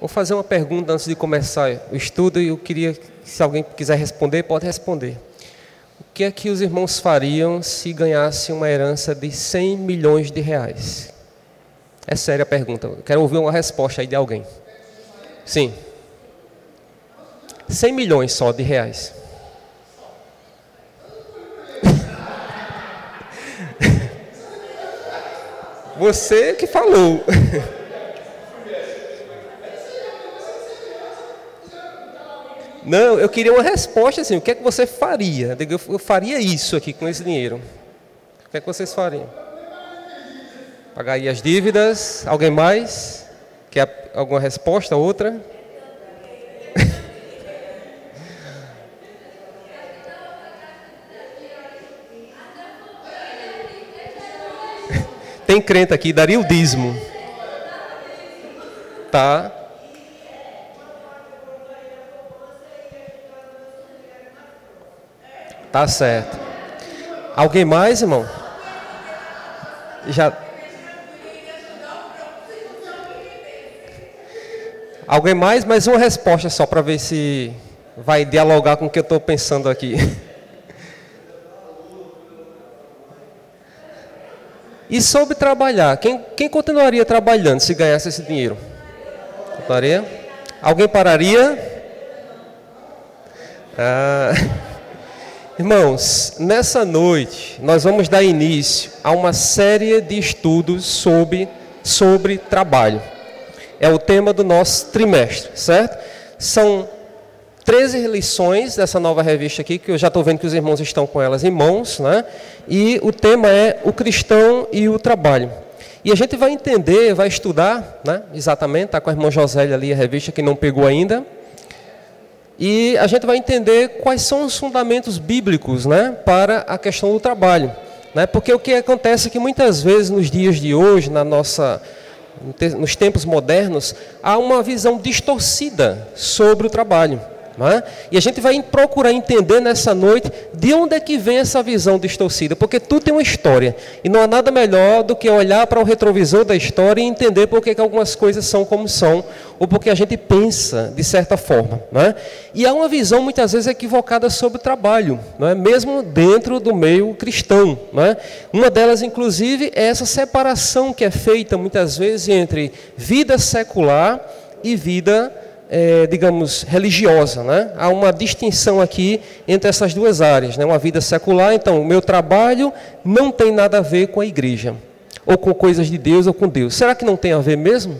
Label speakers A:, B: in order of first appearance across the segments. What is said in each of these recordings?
A: Vou fazer uma pergunta antes de começar o estudo e eu queria, se alguém quiser responder, pode responder. O que é que os irmãos fariam se ganhassem uma herança de 100 milhões de reais? É séria a pergunta. Eu quero ouvir uma resposta aí de alguém. Sim. 100 milhões só de reais. Você que falou. Não, eu queria uma resposta assim, o que é que você faria? Eu faria isso aqui com esse dinheiro. O que é que vocês fariam? Pagaria as dívidas? Alguém mais? Quer alguma resposta? Outra? Tem crente aqui, daria o dízimo. Tá. Tá certo. Alguém mais, irmão? Já. Alguém mais? Mais uma resposta só para ver se vai dialogar com o que eu estou pensando aqui. E sobre trabalhar, quem continuaria trabalhando se ganhasse esse dinheiro? Continuaria? Alguém pararia? Irmãos, nessa noite nós vamos dar início a uma série de estudos sobre trabalho. É o tema do nosso trimestre, certo? São 13 lições dessa nova revista aqui, que eu já estou vendo que os irmãos estão com elas em mãos, né? E o tema é o cristão e o trabalho. E a gente vai entender, vai estudar, né? Exatamente, está com a irmã Josélia ali, a revista que não pegou ainda. E a gente vai entender quais são os fundamentos bíblicos, né, para a questão do trabalho. Né? Porque o que acontece é que muitas vezes nos dias de hoje, nos tempos modernos, há uma visão distorcida sobre o trabalho. Né? E a gente vai procurar entender nessa noite de onde é que vem essa visão distorcida, porque tudo tem uma história, e não há nada melhor do que olhar para o retrovisor da história e entender por que algumas coisas são como são, ou porque a gente pensa de certa forma. Né? E há uma visão muitas vezes equivocada sobre o trabalho, né? Mesmo dentro do meio cristão. Né? Uma delas, inclusive, é essa separação que é feita muitas vezes entre vida secular e vida digamos, religiosa, né? Há uma distinção aqui entre essas duas áreas, né? Uma vida secular, então o meu trabalho não tem nada a ver com a igreja, ou com coisas de Deus, ou com Deus. Será que não tem a ver mesmo?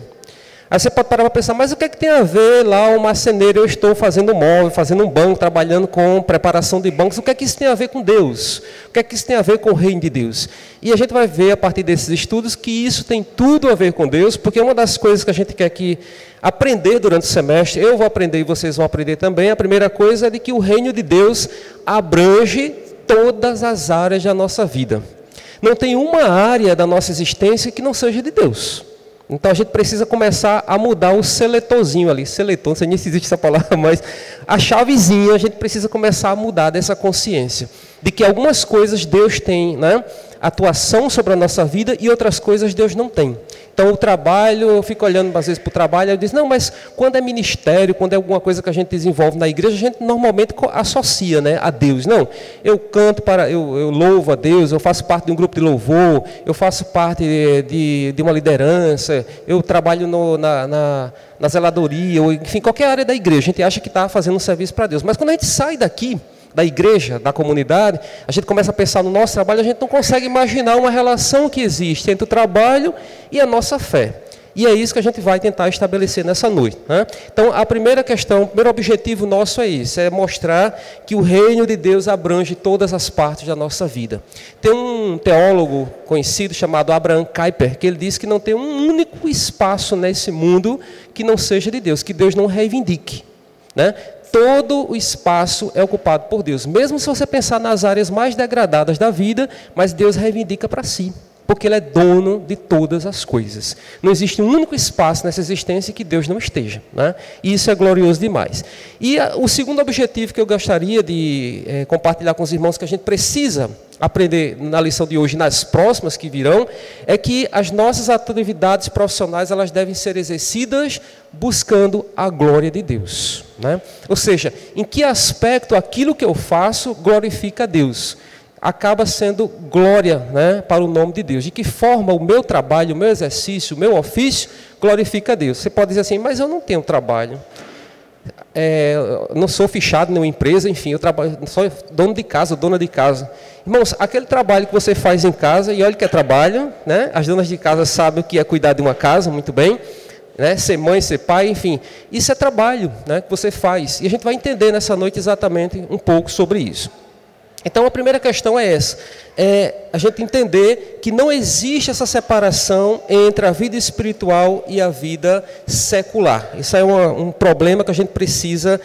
A: Aí você pode parar para pensar, mas o que é que tem a ver lá o marceneiro, eu estou fazendo móvel, fazendo um banco, trabalhando com preparação de bancos, o que é que isso tem a ver com Deus? O que é que isso tem a ver com o reino de Deus? E a gente vai ver a partir desses estudos que isso tem tudo a ver com Deus, porque uma das coisas que a gente quer aqui aprender durante o semestre, eu vou aprender e vocês vão aprender também, a primeira coisa é de que o reino de Deus abrange todas as áreas da nossa vida. Não tem uma área da nossa existência que não seja de Deus. Então a gente precisa começar a mudar o seletorzinho ali, seletor, não sei nem se existe essa palavra, mas a chavezinha, a gente precisa começar a mudar dessa consciência, de que algumas coisas Deus tem, né, atuação sobre a nossa vida e outras coisas Deus não tem. Então o trabalho, eu fico olhando às vezes para o trabalho, eu digo, não, mas quando é ministério, quando é alguma coisa que a gente desenvolve na igreja, a gente normalmente associa, né, a Deus. Não, eu canto, eu louvo a Deus, eu faço parte de um grupo de louvor, eu faço parte de uma liderança, eu trabalho na zeladoria, ou enfim, qualquer área da igreja, a gente acha que está fazendo um serviço para Deus. Mas quando a gente sai daqui, da igreja, da comunidade, a gente começa a pensar no nosso trabalho, a gente não consegue imaginar uma relação que existe entre o trabalho e a nossa fé. E é isso que a gente vai tentar estabelecer nessa noite. Né? Então, a primeira questão, o primeiro objetivo nosso é isso, é mostrar que o reino de Deus abrange todas as partes da nossa vida. Tem um teólogo conhecido chamado Abraham Kuyper, que ele diz que não tem um único espaço nesse mundo que não seja de Deus, que Deus não reivindique. Né? Todo o espaço é ocupado por Deus, mesmo se você pensar nas áreas mais degradadas da vida, mas Deus reivindica para si. porque Ele é dono de todas as coisas. Não existe um único espaço nessa existência que Deus não esteja, né? E isso é glorioso demais. E o segundo objetivo que eu gostaria de compartilhar com os irmãos, que a gente precisa aprender na lição de hoje, nas próximas que virão, é que as nossas atividades profissionais, elas devem ser exercidas buscando a glória de Deus, né? Ou seja, em que aspecto aquilo que eu faço glorifica a Deus? Acaba sendo glória, né, para o nome de Deus. De que forma o meu trabalho, o meu exercício, o meu ofício glorifica a Deus? Você pode dizer assim, mas eu não tenho trabalho. Não sou fichado em nenhuma empresa, enfim, eu trabalho, sou dono de casa, dona de casa. Irmãos, aquele trabalho que você faz em casa, e olha que é trabalho, né? As donas de casa sabem o que é cuidar de uma casa, muito bem, né? Ser mãe, ser pai, enfim, isso é trabalho, né, que você faz. E a gente vai entender nessa noite exatamente um pouco sobre isso. Então, a primeira questão é essa, a gente entender que não existe essa separação entre a vida espiritual e a vida secular. Isso é um problema que a gente precisa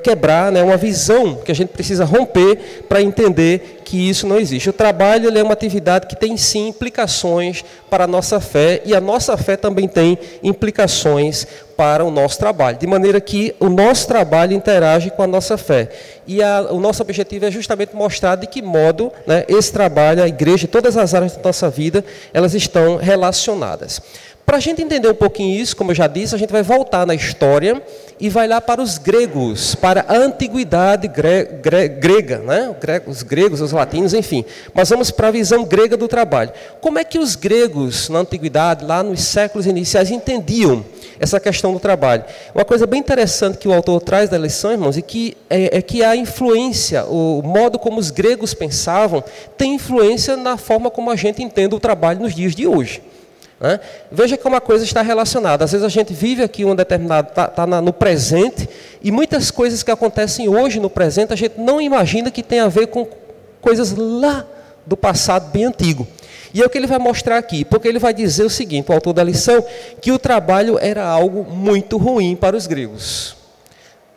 A: quebrar, né? Uma visão que a gente precisa romper para entender que isso não existe. O trabalho, ele é uma atividade que tem sim implicações para a nossa fé, e a nossa fé também tem implicações para o nosso trabalho, de maneira que o nosso trabalho interage com a nossa fé. E o nosso objetivo é justamente mostrar de que modo, né, esse trabalho, a igreja, todas as áreas da nossa vida, elas estão relacionadas. Para a gente entender um pouquinho isso, como eu já disse, a gente vai voltar na história e vai lá para os gregos, para a antiguidade grega, né? Os gregos, os latinos, enfim. Mas vamos para a visão grega do trabalho. Como é que os gregos, na antiguidade, lá nos séculos iniciais, entendiam essa questão do trabalho? Uma coisa bem interessante que o autor traz da lição, irmãos, e que é que a influência, o modo como os gregos pensavam, tem influência na forma como a gente entende o trabalho nos dias de hoje. Né? Veja como a coisa está relacionada. Às vezes a gente vive aqui um determinado, está no presente, e muitas coisas que acontecem hoje no presente, a gente não imagina que tem a ver com coisas lá do passado bem antigo. E é o que ele vai mostrar aqui, porque ele vai dizer o seguinte, o autor da lição, que o trabalho era algo muito ruim para os gregos.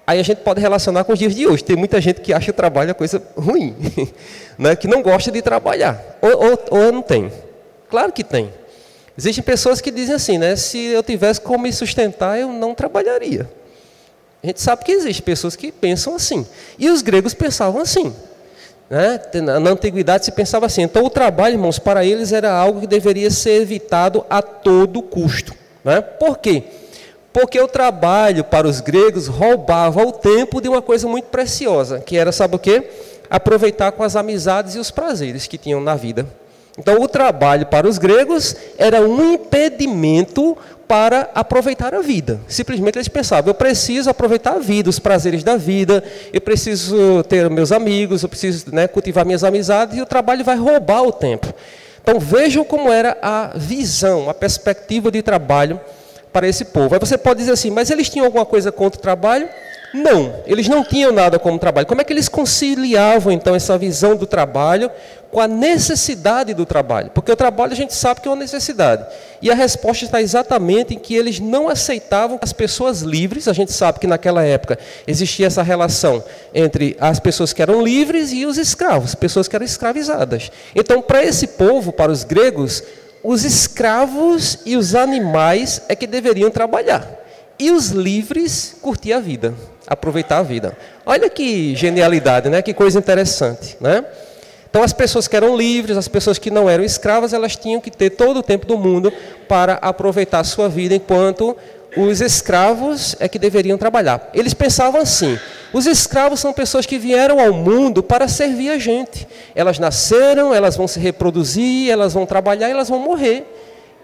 A: Aí a gente pode relacionar com os dias de hoje. Tem muita gente que acha o trabalho uma coisa ruim, né? Que não gosta de trabalhar. Ou não tem? Claro que tem. Existem pessoas que dizem assim, né? Se eu tivesse como me sustentar, eu não trabalharia. A gente sabe que existem pessoas que pensam assim. E os gregos pensavam assim. Né? Na antiguidade se pensava assim. Então o trabalho, irmãos, para eles era algo que deveria ser evitado a todo custo. Né? Por quê? Porque o trabalho para os gregos roubava o tempo de uma coisa muito preciosa, que era, sabe o quê? Aproveitar com as amizades e os prazeres que tinham na vida. Então, o trabalho para os gregos era um impedimento para aproveitar a vida. Simplesmente eles pensavam, eu preciso aproveitar a vida, os prazeres da vida, eu preciso ter meus amigos, eu preciso, né, cultivar minhas amizades, e o trabalho vai roubar o tempo. Então, vejam como era a visão, a perspectiva de trabalho para esse povo. Aí você pode dizer assim, mas eles tinham alguma coisa contra o trabalho? Não, eles não tinham nada como trabalho. Como é que eles conciliavam, então, essa visão do trabalho com a necessidade do trabalho? Porque o trabalho a gente sabe que é uma necessidade. E a resposta está exatamente em que eles não aceitavam as pessoas livres. A gente sabe que naquela época existia essa relação entre as pessoas que eram livres e os escravos, pessoas que eram escravizadas. Então, para esse povo, para os gregos, os escravos e os animais é que deveriam trabalhar. E os livres curtir a vida, aproveitar a vida. Olha que genialidade, né? Que coisa interessante, né? Então, as pessoas que eram livres, as pessoas que não eram escravas, elas tinham que ter todo o tempo do mundo para aproveitar a sua vida, enquanto os escravos é que deveriam trabalhar. Eles pensavam assim, os escravos são pessoas que vieram ao mundo para servir a gente. Elas nasceram, elas vão se reproduzir, elas vão trabalhar e elas vão morrer.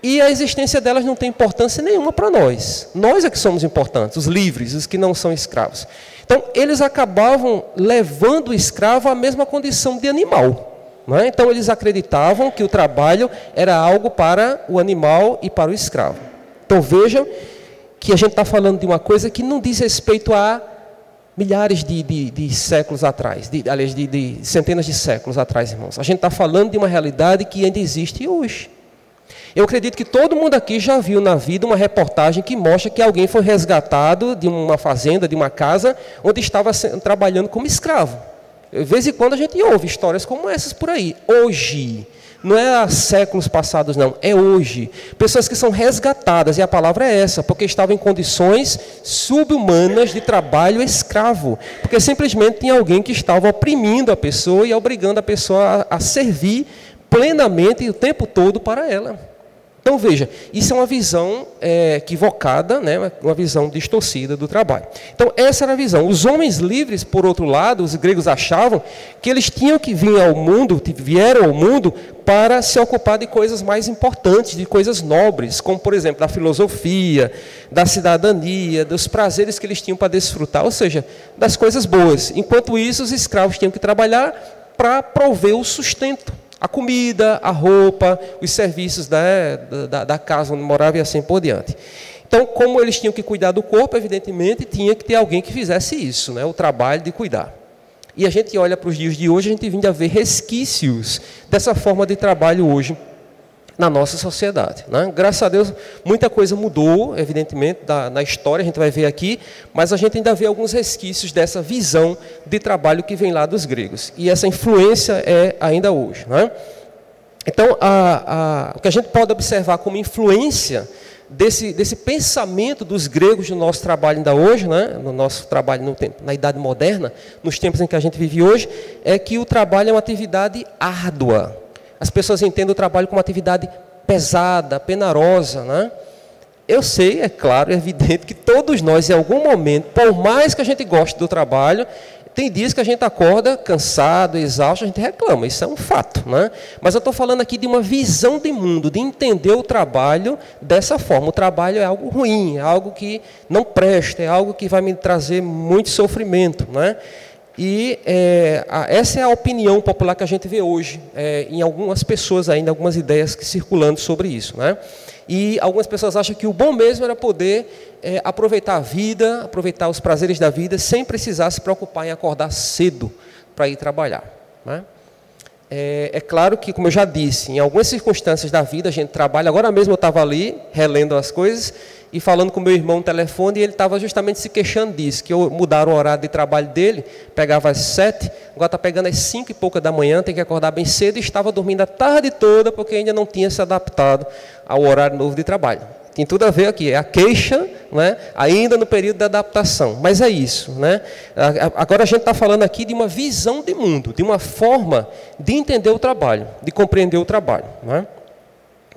A: E a existência delas não tem importância nenhuma para nós. Nós é que somos importantes, os livres, os que não são escravos. Então, eles acabavam levando o escravo à mesma condição de animal. Não é? Então, eles acreditavam que o trabalho era algo para o animal e para o escravo. Então, vejam que a gente está falando de uma coisa que não diz respeito a milhares de séculos atrás, aliás, de centenas de séculos atrás, irmãos. A gente está falando de uma realidade que ainda existe hoje. Eu acredito que todo mundo aqui já viu na vida uma reportagem que mostra que alguém foi resgatado de uma fazenda, de uma casa, onde estava trabalhando como escravo. De vez em quando a gente ouve histórias como essas por aí. Hoje, Não é há séculos passados, não. É hoje. Pessoas que são resgatadas, e a palavra é essa, porque estavam em condições subhumanas de trabalho escravo. Porque simplesmente tinha alguém que estava oprimindo a pessoa e obrigando a pessoa a servir plenamente e o tempo todo para ela. Então veja, isso é uma visão equivocada, né? Uma visão distorcida do trabalho. Então essa era a visão. Os homens livres, por outro lado, os gregos achavam que eles tinham que vir ao mundo, vieram ao mundo para se ocupar de coisas mais importantes, de coisas nobres, como por exemplo da filosofia, da cidadania, dos prazeres que eles tinham para desfrutar, ou seja, das coisas boas. Enquanto isso, os escravos tinham que trabalhar para prover o sustento. A comida, a roupa, os serviços da casa onde morava e assim por diante. Então, como eles tinham que cuidar do corpo, evidentemente, tinha que ter alguém que fizesse isso, né? O trabalho de cuidar. E a gente olha para os dias de hoje, a gente vinha a ver resquícios dessa forma de trabalho hoje na nossa sociedade, né? Graças a Deus, muita coisa mudou, evidentemente, na história, a gente vai ver aqui, mas a gente ainda vê alguns resquícios dessa visão de trabalho que vem lá dos gregos. E essa influência é ainda hoje, né? Então, o que a gente pode observar como influência desse pensamento dos gregos no nosso trabalho ainda hoje, né? No nosso trabalho na Idade Moderna, nos tempos em que a gente vive hoje, é que o trabalho é uma atividade árdua. As pessoas entendem o trabalho como uma atividade pesada, penarosa, né? Eu sei, é claro, é evidente que todos nós, em algum momento, por mais que a gente goste do trabalho, tem dias que a gente acorda cansado, exausto, a gente reclama, isso é um fato, né? Mas eu estou falando aqui de uma visão de mundo, de entender o trabalho dessa forma. O trabalho é algo ruim, é algo que não presta, é algo que vai me trazer muito sofrimento, né? E essa é a opinião popular que a gente vê hoje, em algumas pessoas ainda, algumas ideias que circulando sobre isso, né? E algumas pessoas acham que o bom mesmo era poder aproveitar a vida, aproveitar os prazeres da vida, sem precisar se preocupar em acordar cedo para ir trabalhar, né? É claro que, como eu já disse, em algumas circunstâncias da vida a gente trabalha. Agora mesmo eu estava ali, relendo as coisas, e falando com meu irmão no telefone, e ele estava justamente se queixando disso, que mudaram o horário de trabalho dele, pegava às 7, agora está pegando às 5 e pouca da manhã, tem que acordar bem cedo, e estava dormindo a tarde toda, porque ainda não tinha se adaptado ao horário novo de trabalho. Tem tudo a ver aqui, é a queixa, né, ainda no período da adaptação, mas é isso, né? Agora a gente está falando aqui de uma visão de mundo, de uma forma de entender o trabalho, de compreender o trabalho, né?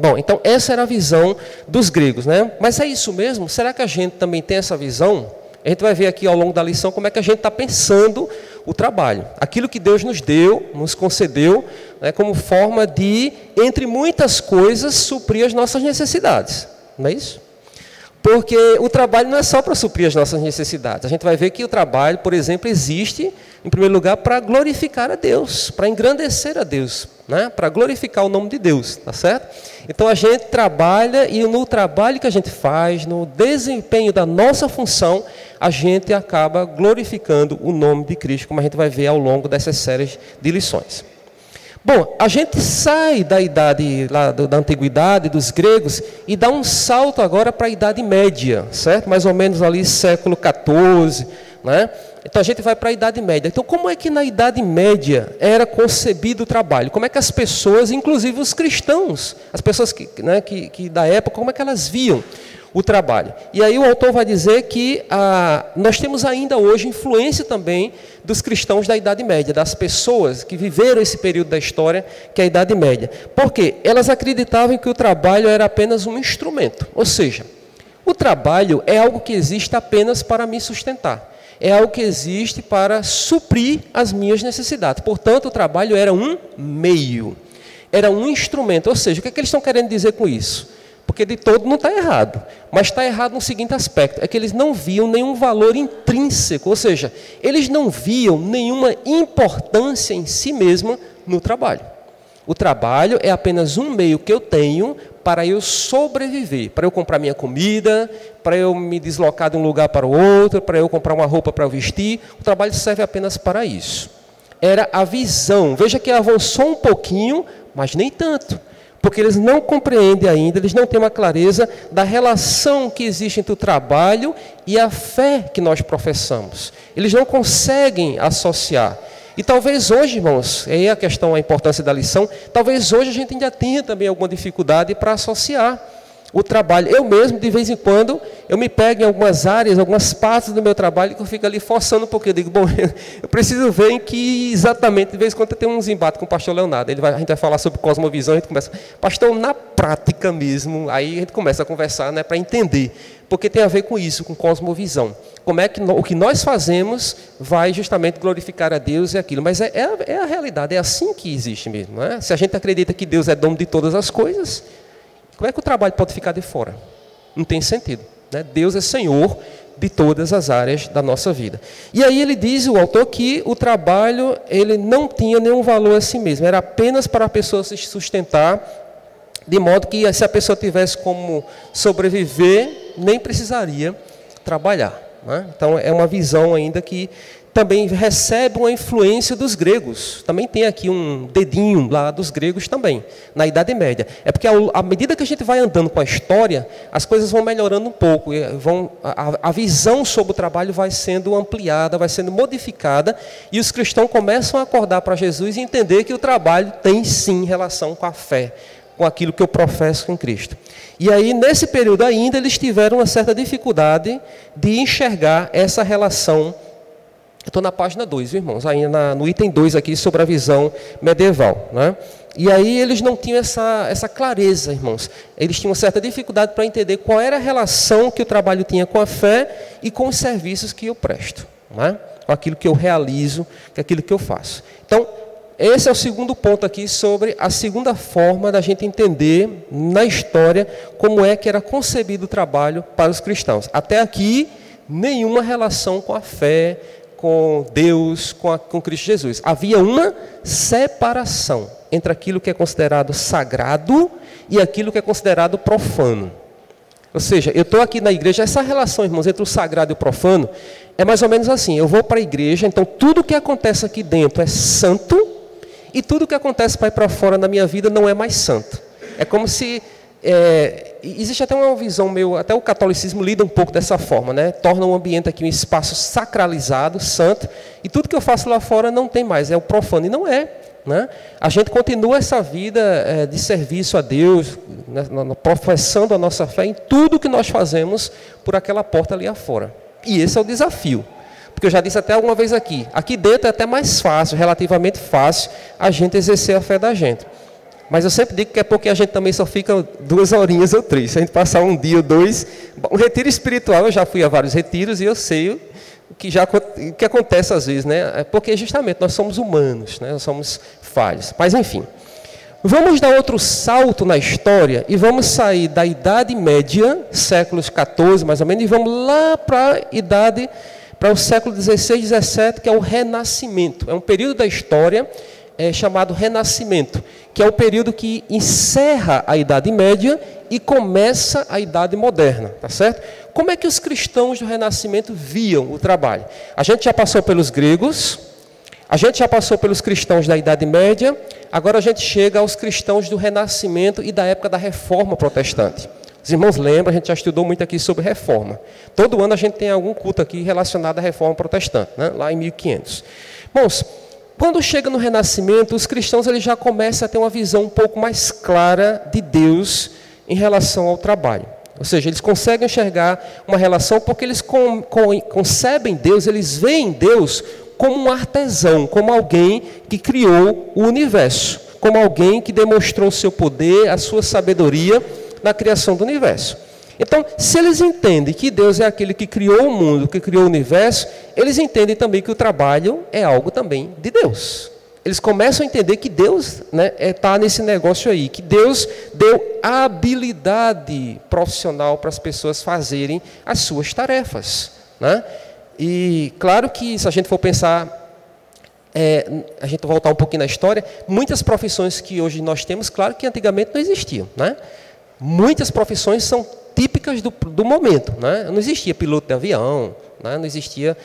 A: Bom, então essa era a visão dos gregos, né? Mas é isso mesmo? Será que a gente também tem essa visão? A gente vai ver aqui ao longo da lição como é que a gente está pensando o trabalho. Aquilo que Deus nos deu, nos concedeu, né, como forma de, entre muitas coisas, suprir as nossas necessidades. Não é isso? Porque o trabalho não é só para suprir as nossas necessidades. A gente vai ver que o trabalho, por exemplo, existe, em primeiro lugar, para glorificar a Deus, para engrandecer a Deus, né? Para glorificar o nome de Deus, tá certo? Então a gente trabalha, e no trabalho que a gente faz, no desempenho da nossa função, a gente acaba glorificando o nome de Cristo, como a gente vai ver ao longo dessas séries de lições. Bom, a gente sai da idade lá da antiguidade, dos gregos, e dá um salto agora para a Idade Média, certo? Mais ou menos ali século XIV, né? Então a gente vai para a Idade Média. Então como é que na Idade Média era concebido o trabalho? Como é que as pessoas, inclusive os cristãos, as pessoas que da época, como é que elas viam o trabalho? E aí o autor vai dizer que nós temos ainda hoje influência também dos cristãos da Idade Média, das pessoas que viveram esse período da história, que é a Idade Média. Por quê? Elas acreditavam que o trabalho era apenas um instrumento. Ou seja, o trabalho é algo que existe apenas para me sustentar. É algo que existe para suprir as minhas necessidades. Portanto, o trabalho era um meio, era um instrumento. Ou seja, o que é que eles estão querendo dizer com isso? Porque de todo não está errado, mas está errado no seguinte aspecto, é que eles não viam nenhum valor intrínseco, ou seja, eles não viam nenhuma importância em si mesma no trabalho. O trabalho é apenas um meio que eu tenho para eu sobreviver, para eu comprar minha comida, para eu me deslocar de um lugar para o outro, para eu comprar uma roupa para eu vestir. O trabalho serve apenas para isso. Era a visão. Veja que avançou um pouquinho, mas nem tanto. Porque eles não compreendem ainda, eles não têm uma clareza da relação que existe entre o trabalho e a fé que nós professamos. Eles não conseguem associar. E talvez hoje, irmãos, aí a questão, a importância da lição, talvez hoje a gente ainda tenha também alguma dificuldade para associar o trabalho. Eu mesmo, de vez em quando, eu me pego em algumas áreas, algumas partes do meu trabalho, que eu fico ali forçando um pouquinho. Eu digo, bom, eu preciso ver em que exatamente, de vez em quando tem uns embates com o pastor Leonardo. A gente vai falar sobre cosmovisão, a gente começa, pastor, na prática mesmo, aí a gente começa a conversar, né, para entender. Porque tem a ver com isso, com cosmovisão. Como é que o que nós fazemos vai justamente glorificar a Deus e aquilo. Mas é a realidade, é assim que existe mesmo. Não é? Se a gente acredita que Deus é dono de todas as coisas, como é que o trabalho pode ficar de fora? Não tem sentido. Né? Deus é Senhor de todas as áreas da nossa vida. E aí ele diz, o autor, que o trabalho ele não tinha nenhum valor a si mesmo. Era apenas para a pessoa se sustentar, de modo que se a pessoa tivesse como sobreviver, nem precisaria trabalhar. Né? Então é uma visão ainda que também recebe uma influência dos gregos. Também tem aqui um dedinho lá dos gregos também, na Idade Média. É porque à medida que a gente vai andando com a história, as coisas vão melhorando um pouco. A visão sobre o trabalho vai sendo ampliada, vai sendo modificada, e os cristãos começam a acordar para Jesus e entender que o trabalho tem sim relação com a fé, com aquilo que eu professo em Cristo. E aí, nesse período ainda, eles tiveram uma certa dificuldade de enxergar essa relação. Eu estou na página 2, irmãos, ainda no item 2 aqui, sobre a visão medieval. Né? E aí eles não tinham essa clareza, irmãos. Eles tinham uma certa dificuldade para entender qual era a relação que o trabalho tinha com a fé e com os serviços que eu presto. Né? Com aquilo que eu realizo, com aquilo que eu faço. Então, esse é o segundo ponto aqui sobre a segunda forma da gente entender na história como é que era concebido o trabalho para os cristãos. Até aqui, nenhuma relação com a fé, com Deus, com Cristo Jesus. Havia uma separação entre aquilo que é considerado sagrado e aquilo que é considerado profano. Ou seja, eu estou aqui na igreja, essa relação, irmãos, entre o sagrado e o profano é mais ou menos assim. Eu vou para a igreja, então tudo que acontece aqui dentro é santo, e tudo que acontece para ir para fora na minha vida não é mais santo. É como se... existe até uma visão meu, até o catolicismo lida um pouco dessa forma, né? Torna um ambiente aqui um espaço sacralizado, santo, e tudo que eu faço lá fora não tem mais, é o profano, e não é. Né? A gente continua essa vida de serviço a Deus, né? Professando a nossa fé em tudo que nós fazemos por aquela porta ali afora. E esse é o desafio. Porque eu já disse até alguma vez aqui dentro é até mais fácil, relativamente fácil, a gente exercer a fé da gente. Mas eu sempre digo que é porque a gente também só fica 2 horinhas ou 3. Se a gente passar um dia ou 2, um retiro espiritual, eu já fui a vários retiros e eu sei o que acontece às vezes, né? É porque justamente nós somos humanos, né? Nós somos falhos. Mas enfim, vamos dar outro salto na história e vamos sair da Idade Média, séculos XIV mais ou menos, e vamos lá para o século XVI e XVII, que é o Renascimento. É um período da história chamado Renascimento, que é o período que encerra a Idade Média e começa a Idade Moderna, tá certo? Como é que os cristãos do Renascimento viam o trabalho? A gente já passou pelos gregos, a gente já passou pelos cristãos da Idade Média, agora a gente chega aos cristãos do Renascimento e da época da Reforma Protestante. Os irmãos lembram, a gente já estudou muito aqui sobre reforma. Todo ano a gente tem algum culto aqui relacionado à Reforma Protestante, né? Lá em 1500. Irmãos, quando chega no Renascimento, os cristãos eles já começam a ter uma visão um pouco mais clara de Deus em relação ao trabalho. Ou seja, eles conseguem enxergar uma relação porque eles concebem Deus, eles veem Deus como um artesão, como alguém que criou o universo, como alguém que demonstrou o seu poder, a sua sabedoria na criação do universo. Então, se eles entendem que Deus é aquele que criou o mundo, que criou o universo, eles entendem também que o trabalho é algo também de Deus. Eles começam a entender que Deus está nesse negócio aí, que Deus deu habilidade profissional para as pessoas fazerem as suas tarefas. Né? E claro que se a gente for pensar, a gente voltar um pouquinho na história, muitas profissões que hoje nós temos, claro que antigamente não existiam. Né? Muitas profissões são típicas do momento. Né? Não existia piloto de avião, né? Não existia...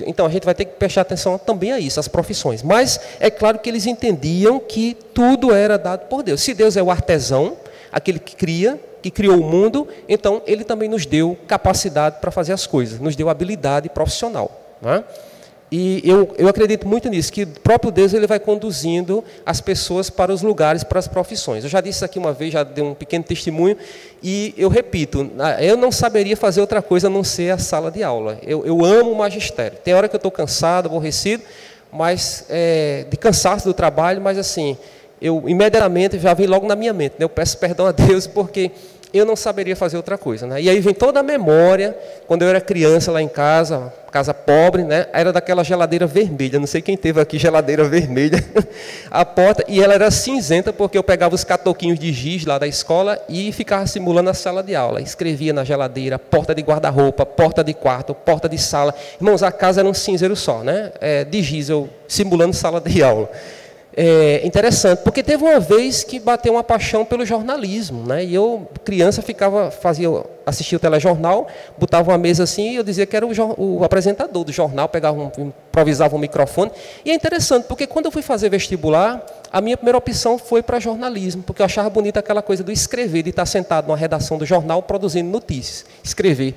A: Então a gente vai ter que prestar atenção também a isso, as profissões. Mas é claro que eles entendiam que tudo era dado por Deus. Se Deus é o artesão, aquele que cria, que criou o mundo, então ele também nos deu capacidade para fazer as coisas, nos deu habilidade profissional. Né? E eu acredito muito nisso, que o próprio Deus ele vai conduzindo as pessoas para os lugares, para as profissões. Eu já disse isso aqui uma vez, já dei um pequeno testemunho, e eu repito, eu não saberia fazer outra coisa a não ser a sala de aula. Eu amo o magistério. Tem hora que eu estou cansado, aborrecido, mas de cansaço do trabalho, mas assim, eu imediatamente já vem logo na minha mente, né? Eu peço perdão a Deus, porque eu não saberia fazer outra coisa, né? E aí vem toda a memória, quando eu era criança lá em casa, casa pobre, né? Era daquela geladeira vermelha, não sei quem teve aqui geladeira vermelha, a porta, e ela era cinzenta, porque eu pegava os catoquinhos de giz lá da escola e ficava simulando a sala de aula, escrevia na geladeira, porta de guarda-roupa, porta de quarto, porta de sala. Irmãos, a casa era um cinzeiro só, né? De giz, eu simulando sala de aula. Interessante, porque teve uma vez que bateu uma paixão pelo jornalismo, né? E eu, criança, assistia o telejornal, botava uma mesa assim e eu dizia que era o apresentador do jornal, improvisava um microfone. E é interessante, porque quando eu fui fazer vestibular, a minha primeira opção foi para jornalismo, porque eu achava bonita aquela coisa do escrever, de estar sentado numa redação do jornal produzindo notícias, escrever.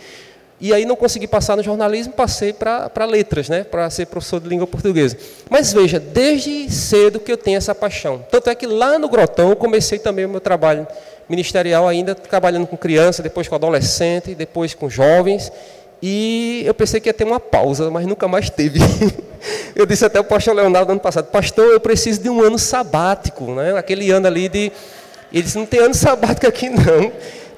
A: E aí não consegui passar no jornalismo, passei para letras, né? Para ser professor de língua portuguesa. Mas veja, desde cedo que eu tenho essa paixão. Tanto é que lá no Grotão eu comecei também o meu trabalho ministerial ainda, trabalhando com criança, depois com adolescente, depois com jovens. E eu pensei que ia ter uma pausa, mas nunca mais teve. Eu disse até ao pastor Leonardo ano passado, pastor, eu preciso de um ano sabático, né? Aquele ano ali de... Ele disse, não tem ano sabático aqui não.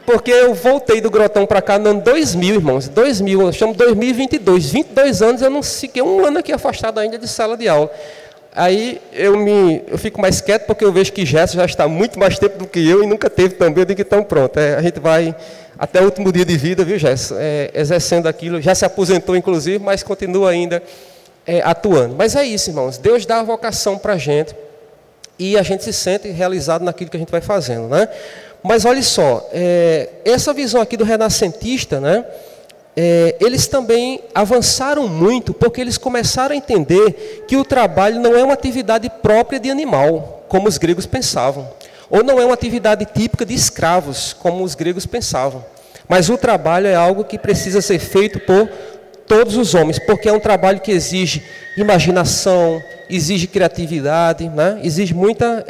A: Porque eu voltei do Grotão para cá no ano 2000, irmãos. 2000, eu chamo 2022. 22 anos, eu não fiquei um ano aqui afastado ainda de sala de aula. Aí eu fico mais quieto, porque eu vejo que Gerson já está muito mais tempo do que eu e nunca teve também. Eu digo, então pronto, a gente vai até o último dia de vida, viu, Gerson? Exercendo aquilo. Já se aposentou, inclusive, mas continua ainda atuando. Mas é isso, irmãos. Deus dá a vocação para a gente e a gente se sente realizado naquilo que a gente vai fazendo, né? Mas olha só, essa visão aqui do renascentista, né, eles também avançaram muito, porque eles começaram a entender que o trabalho não é uma atividade própria de animal, como os gregos pensavam, ou não é uma atividade típica de escravos, como os gregos pensavam, mas o trabalho é algo que precisa ser feito por todos os homens, porque é um trabalho que exige imaginação, exige criatividade, né, exige muita...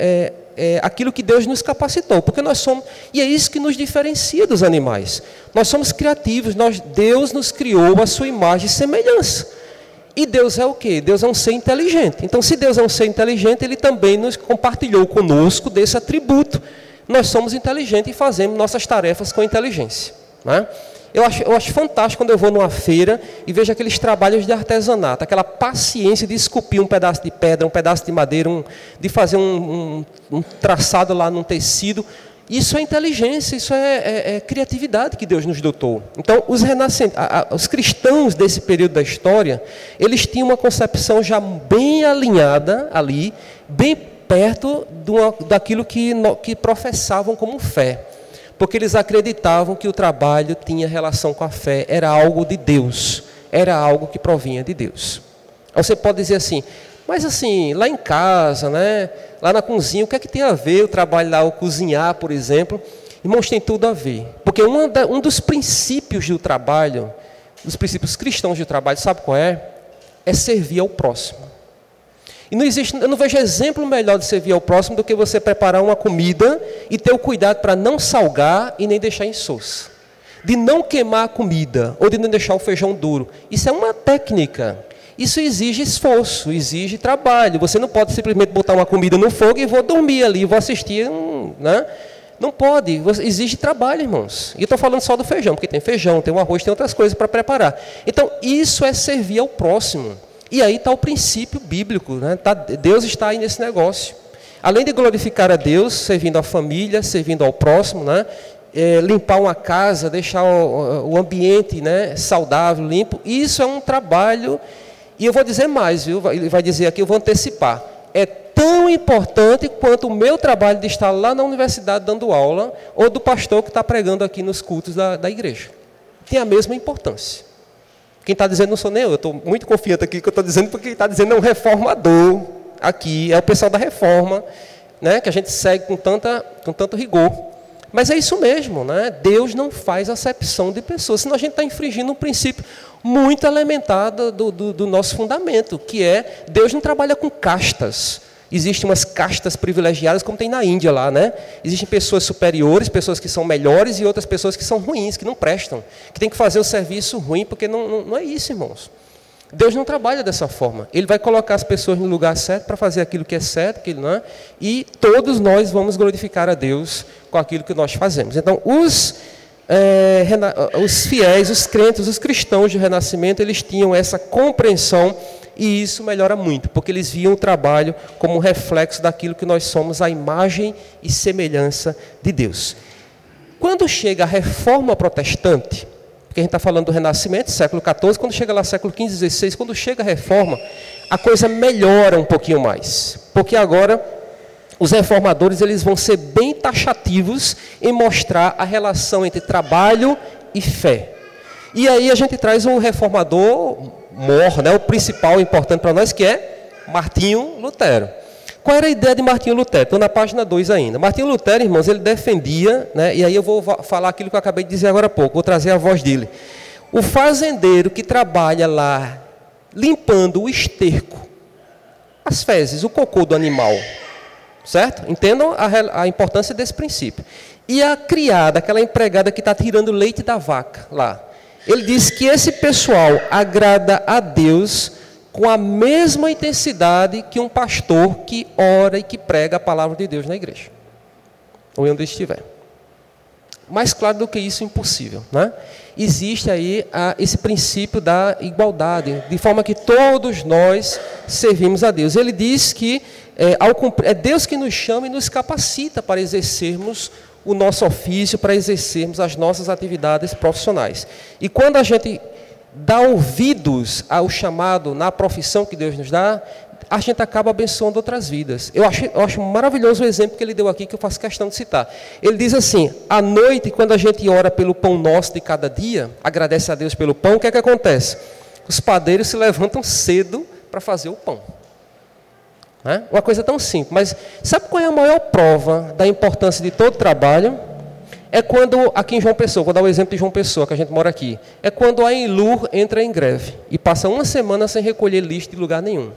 A: aquilo que Deus nos capacitou, porque nós somos, e é isso que nos diferencia dos animais. Nós somos criativos, Deus nos criou a sua imagem e semelhança. E Deus é o quê? Deus é um ser inteligente. Então, se Deus é um ser inteligente, Ele também nos compartilhou conosco desse atributo. Nós somos inteligentes e fazemos nossas tarefas com inteligência, né? Eu acho fantástico quando eu vou numa feira e vejo aqueles trabalhos de artesanato, aquela paciência de esculpir um pedaço de pedra, um pedaço de madeira, de fazer um traçado lá num tecido. Isso é inteligência, isso é criatividade que Deus nos dotou. Então, os cristãos desse período da história, eles tinham uma concepção já bem alinhada ali, bem perto daquilo que professavam como fé. Porque eles acreditavam que o trabalho tinha relação com a fé, era algo de Deus, era algo que provinha de Deus. Aí você pode dizer assim, mas assim, lá em casa, né, lá na cozinha, o que é que tem a ver o trabalho lá, o cozinhar, por exemplo? Irmãos, tem tudo a ver. Porque um dos princípios do trabalho, dos princípios cristãos do trabalho, sabe qual é? É servir ao próximo. E eu não vejo exemplo melhor de servir ao próximo do que você preparar uma comida e ter o cuidado para não salgar e nem deixar insossa. De não queimar a comida ou de não deixar o feijão duro. Isso é uma técnica. Isso exige esforço, exige trabalho. Você não pode simplesmente botar uma comida no fogo e vou dormir ali, vou assistir, né? Não pode, exige trabalho, irmãos. E estou falando só do feijão, porque tem feijão, tem o arroz, tem outras coisas para preparar. Então, isso é servir ao próximo. E aí está o princípio bíblico, né? Deus está aí nesse negócio. Além de glorificar a Deus, servindo à família, servindo ao próximo, né? Limpar uma casa, deixar o ambiente, né, saudável, limpo, isso é um trabalho, e eu vou dizer mais, viu? Ele vai dizer aqui, eu vou antecipar. É tão importante quanto o meu trabalho de estar lá na universidade dando aula, ou do pastor que está pregando aqui nos cultos da igreja. Tem a mesma importância. Quem está dizendo não sou nem eu estou muito confiante aqui que eu estou dizendo, porque quem está dizendo é um reformador aqui, é o pessoal da reforma, né, que a gente segue com tanto rigor. Mas é isso mesmo, né? Deus não faz acepção de pessoas, senão a gente está infringindo um princípio muito elementar do nosso fundamento, que é, Deus não trabalha com castas. Existem umas castas privilegiadas, como tem na Índia lá, né? Existem pessoas superiores, pessoas que são melhores, e outras pessoas que são ruins, que não prestam, que tem que fazer o serviço ruim, porque não é isso, irmãos. Deus não trabalha dessa forma. Ele vai colocar as pessoas no lugar certo para fazer aquilo que é certo, que não é, e todos nós vamos glorificar a Deus com aquilo que nós fazemos. Então, os fiéis, os crentes, os cristãos de renascimento, eles tinham essa compreensão, e isso melhora muito, porque eles viam o trabalho como um reflexo daquilo que nós somos, a imagem e semelhança de Deus. Quando chega a reforma protestante, porque a gente está falando do Renascimento, século XIV, quando chega lá século XV, XVI, quando chega a reforma, a coisa melhora um pouquinho mais, porque agora os reformadores eles vão ser bem taxativos em mostrar a relação entre trabalho e fé. E aí a gente traz um reformador maior, né, o principal importante para nós, que é Martinho Lutero. Qual era a ideia de Martinho Lutero? Estou na página 2 ainda. Martinho Lutero, irmãos, ele defendia, né, e aí eu vou falar aquilo que eu acabei de dizer agora há pouco, vou trazer a voz dele. O fazendeiro que trabalha lá limpando o esterco, as fezes, o cocô do animal, certo? Entendam a importância desse princípio. E a criada, aquela empregada que está tirando leite da vaca lá, ele diz que esse pessoal agrada a Deus com a mesma intensidade que um pastor que ora e que prega a palavra de Deus na igreja, ou onde estiver. Mais claro do que isso, impossível, né? Existe aí esse princípio da igualdade, de forma que todos nós servimos a Deus. Ele diz que é Deus que nos chama e nos capacita para exercermos o nosso ofício, para exercermos as nossas atividades profissionais. E quando a gente dá ouvidos ao chamado na profissão que Deus nos dá, a gente acaba abençoando outras vidas. Eu acho maravilhoso o exemplo que ele deu aqui, que eu faço questão de citar. Ele diz assim, à noite, quando a gente ora pelo pão nosso de cada dia, agradece a Deus pelo pão, o que é que acontece? Os padeiros se levantam cedo para fazer o pão. Uma coisa tão simples, mas sabe qual é a maior prova da importância de todo trabalho? É quando, aqui em João Pessoa, vou dar o exemplo de João Pessoa, que a gente mora aqui, é quando a Enlur entra em greve e passa uma semana sem recolher lixo de lugar nenhum.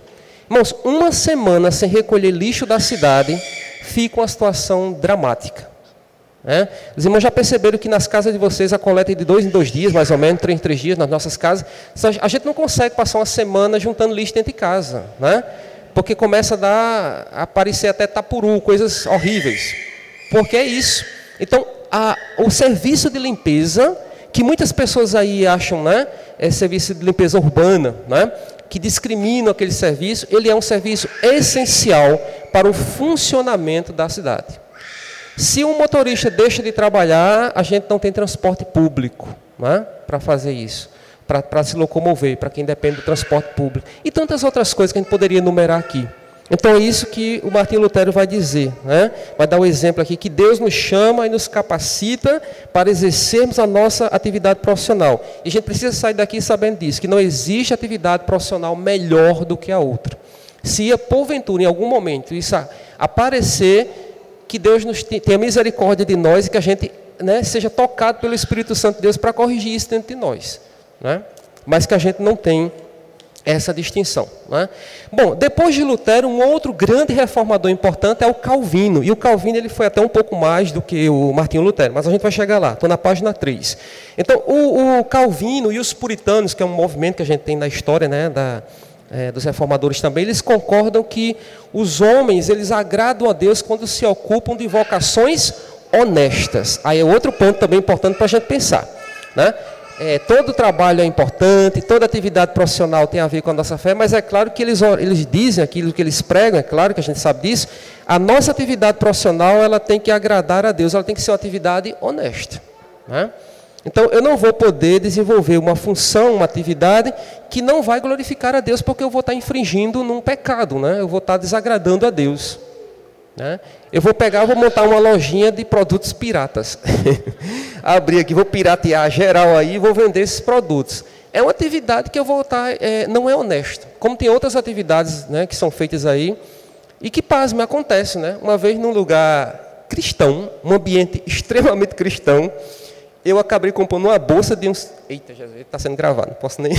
A: Irmãos, uma semana sem recolher lixo da cidade, fica uma situação dramática. Os irmãos já perceberam que nas casas de vocês a coleta é de 2 em 2 dias, mais ou menos, 3 em 3 dias, nas nossas casas. A gente não consegue passar uma semana juntando lixo dentro de casa, né? Porque começa a aparecer até tapuru, coisas horríveis. Porque é isso. Então, o serviço de limpeza, que muitas pessoas aí acham, né, é serviço de limpeza urbana, né, que discriminam aquele serviço, ele é um serviço essencial para o funcionamento da cidade. Se um motorista deixa de trabalhar, a gente não tem transporte público, né, para fazer isso, para se locomover, para quem depende do transporte público. E tantas outras coisas que a gente poderia enumerar aqui. Então é isso que o Martinho Lutero vai dizer, né? Vai dar o exemplo aqui, que Deus nos chama e nos capacita para exercermos a nossa atividade profissional. E a gente precisa sair daqui sabendo disso, que não existe atividade profissional melhor do que a outra. Se porventura, em algum momento, isso aparecer, que Deus tenha misericórdia de nós e que a gente, né, seja tocado pelo Espírito Santo de Deus para corrigir isso dentro de nós, né? Mas que a gente não tem essa distinção, né? Bom, depois de Lutero, um outro grande reformador importante é o Calvino. E o Calvino ele foi até um pouco mais do que o Martinho Lutero, mas a gente vai chegar lá, estou na página 3. Então, o Calvino e os puritanos, que é um movimento que a gente tem na história, né, dos reformadores também, eles concordam que os homens eles agradam a Deus quando se ocupam de vocações honestas. Aí é outro ponto também importante para a gente pensar, né? Todo trabalho é importante, toda atividade profissional tem a ver com a nossa fé, mas é claro que eles dizem aquilo que eles pregam, é claro que a gente sabe disso. A nossa atividade profissional ela tem que agradar a Deus, ela tem que ser uma atividade honesta, né? Então eu não vou poder desenvolver uma função, uma atividade que não vai glorificar a Deus, porque eu vou estar infringindo num pecado, né? Eu vou estar desagradando a Deus, né? Eu vou montar uma lojinha de produtos piratas. Abrir aqui, vou piratear geral aí e vou vender esses produtos. É uma atividade que eu vou estar, não é honesta. Como tem outras atividades, né, que são feitas aí, e que, pasme, acontece, né? Uma vez num lugar cristão, um ambiente extremamente cristão, eu acabei comprando uma bolsa de uns... Eita, Jesus, está sendo gravado, não posso nem...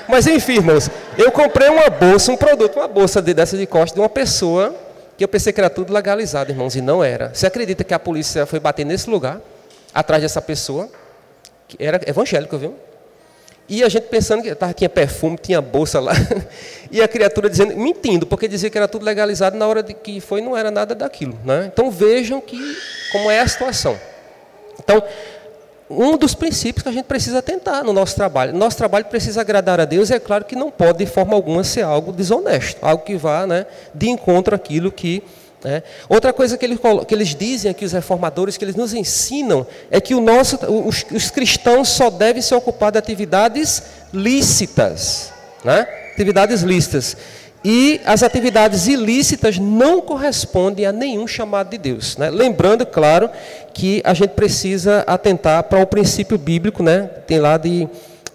A: Mas enfim, irmãos, eu comprei uma bolsa, uma bolsa dessa de costa de uma pessoa que eu pensei que era tudo legalizado, irmãos, e não era. Você acredita que a polícia foi bater nesse lugar, atrás dessa pessoa, que era evangélico, viu? E a gente pensando que tinha perfume, tinha bolsa lá, e a criatura dizendo, mentindo, porque dizia que era tudo legalizado, na hora de que foi, não era nada daquilo, né? Então vejam como é a situação. Então, um dos princípios que a gente precisa atentar no nosso trabalho. Nosso trabalho precisa agradar a Deus, e é claro que não pode de forma alguma ser algo desonesto, algo que vá, né, de encontro àquilo que... Outra coisa que eles dizem aqui, os reformadores, que eles nos ensinam, é que os cristãos só devem se ocupar de atividades lícitas, né? Atividades lícitas. E as atividades ilícitas não correspondem a nenhum chamado de Deus, né? Lembrando, claro, que a gente precisa atentar para o princípio bíblico, né? Tem lá de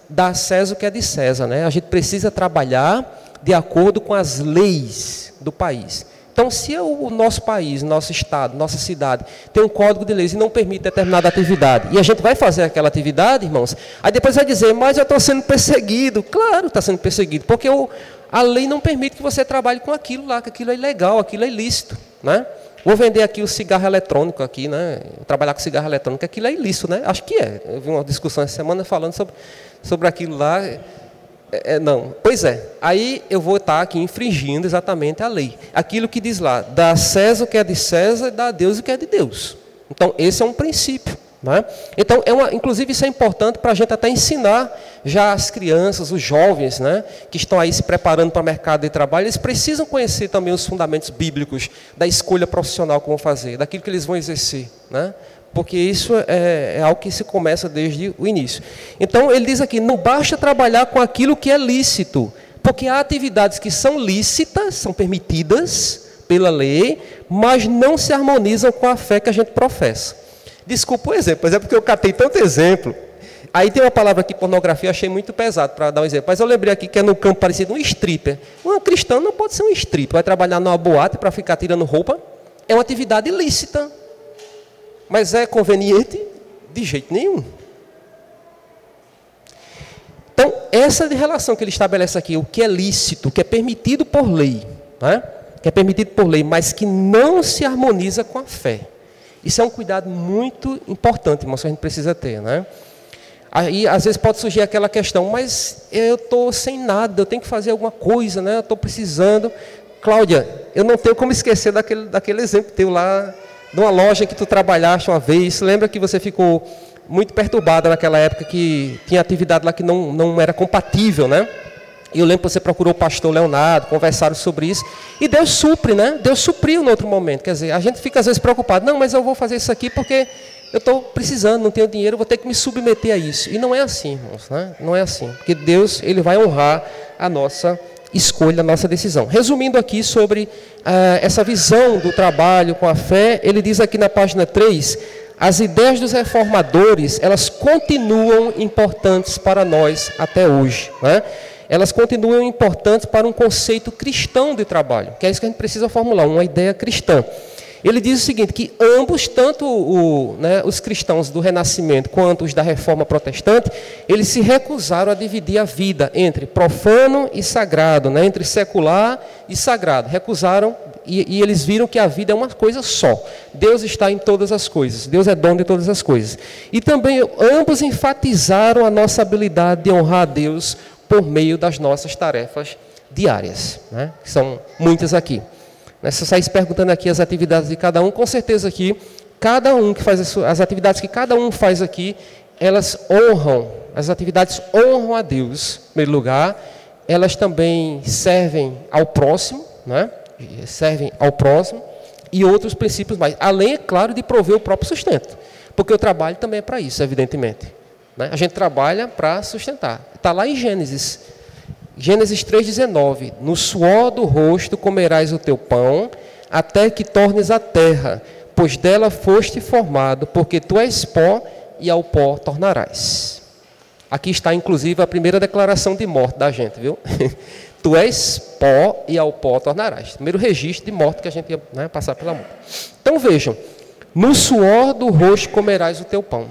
A: dar a César o que é de César, né? A gente precisa trabalhar de acordo com as leis do país. Então, se o nosso país, nosso estado, nossa cidade tem um código de leis e não permite determinada atividade, e a gente vai fazer aquela atividade, irmãos, aí depois vai dizer, mas eu estou sendo perseguido. Claro, está sendo perseguido, porque a lei não permite que você trabalhe com aquilo lá, que aquilo é ilegal, aquilo é ilícito, né? Vou vender aqui o cigarro eletrônico aqui, né? Trabalhar com cigarro eletrônico, aquilo é ilícito, né? Acho que é. Eu vi uma discussão essa semana falando sobre aquilo lá. Não, pois é. Aí eu vou estar aqui infringindo exatamente a lei. Aquilo que diz lá, dá a César o que é de César e dá a Deus o que é de Deus. Então, esse é um princípio. Né? Então, inclusive isso é importante para a gente até ensinar já as crianças, os jovens, né, que estão aí se preparando para o mercado de trabalho, eles precisam conhecer também os fundamentos bíblicos da escolha profissional que vão fazer, daquilo que eles vão exercer, né? Porque isso é algo que se começa desde o início. Então, ele diz aqui, não basta trabalhar com aquilo que é lícito, porque há atividades que são lícitas, são permitidas pela lei, mas não se harmonizam com a fé que a gente professa. Desculpa o exemplo, mas é porque eu catei tanto exemplo. Aí tem uma palavra aqui, pornografia, eu achei muito pesado para dar um exemplo. Mas eu lembrei aqui que é no campo parecido, um stripper. Um cristão não pode ser um stripper, vai trabalhar numa boate para ficar tirando roupa. É uma atividade ilícita. Mas é conveniente? De jeito nenhum. Então, essa relação que ele estabelece aqui, o que é lícito, o que é permitido por lei, né? Que é permitido por lei, mas que não se harmoniza com a fé. Isso é um cuidado muito importante, irmãos, que a gente precisa ter, né? Aí, às vezes, pode surgir aquela questão, mas eu estou sem nada, eu tenho que fazer alguma coisa, né? Eu estou precisando. Cláudia, eu não tenho como esquecer daquele exemplo teu lá, de uma loja que tu trabalhaste uma vez. Lembra que você ficou muito perturbada naquela época, que tinha atividade lá que não era compatível, né? E eu lembro que você procurou o pastor Leonardo, conversaram sobre isso, e Deus supre, né? Deus supriu no outro momento. Quer dizer, a gente fica às vezes preocupado, não, mas eu vou fazer isso aqui porque eu estou precisando, não tenho dinheiro, vou ter que me submeter a isso. E não é assim, irmãos, né? Não é assim, porque Deus, ele vai honrar a nossa escolha, a nossa decisão. Resumindo aqui sobre essa visão do trabalho com a fé, ele diz aqui na página 3, as ideias dos reformadores, elas continuam importantes para nós até hoje, né? Elas continuam importantes para um conceito cristão de trabalho, que é isso que a gente precisa formular, uma ideia cristã. Ele diz o seguinte, que ambos, tanto os cristãos do Renascimento quanto os da Reforma Protestante, eles se recusaram a dividir a vida entre profano e sagrado, né, entre secular e sagrado. Recusaram e eles viram que a vida é uma coisa só. Deus está em todas as coisas, Deus é dono de todas as coisas. E também ambos enfatizaram a nossa habilidade de honrar a Deus por meio das nossas tarefas diárias, né, que são muitas aqui. Se você sair perguntando aqui as atividades de cada um, com certeza aqui, cada um que faz as atividades que cada um faz aqui, elas honram, as atividades honram a Deus, em primeiro lugar, elas também servem ao próximo, né? Servem ao próximo, e outros princípios mais, além, é claro, de prover o próprio sustento, porque o trabalho também é para isso, evidentemente, né? A gente trabalha para sustentar, está lá em Gênesis 3,19, no suor do rosto comerás o teu pão, até que tornes a terra, pois dela foste formado, porque tu és pó e ao pó tornarás. Aqui está, inclusive, a primeira declaração de morte da gente, viu? Tu és pó e ao pó tornarás. Primeiro registro de morte que a gente ia, né, passar pela morte. Então vejam, no suor do rosto comerás o teu pão.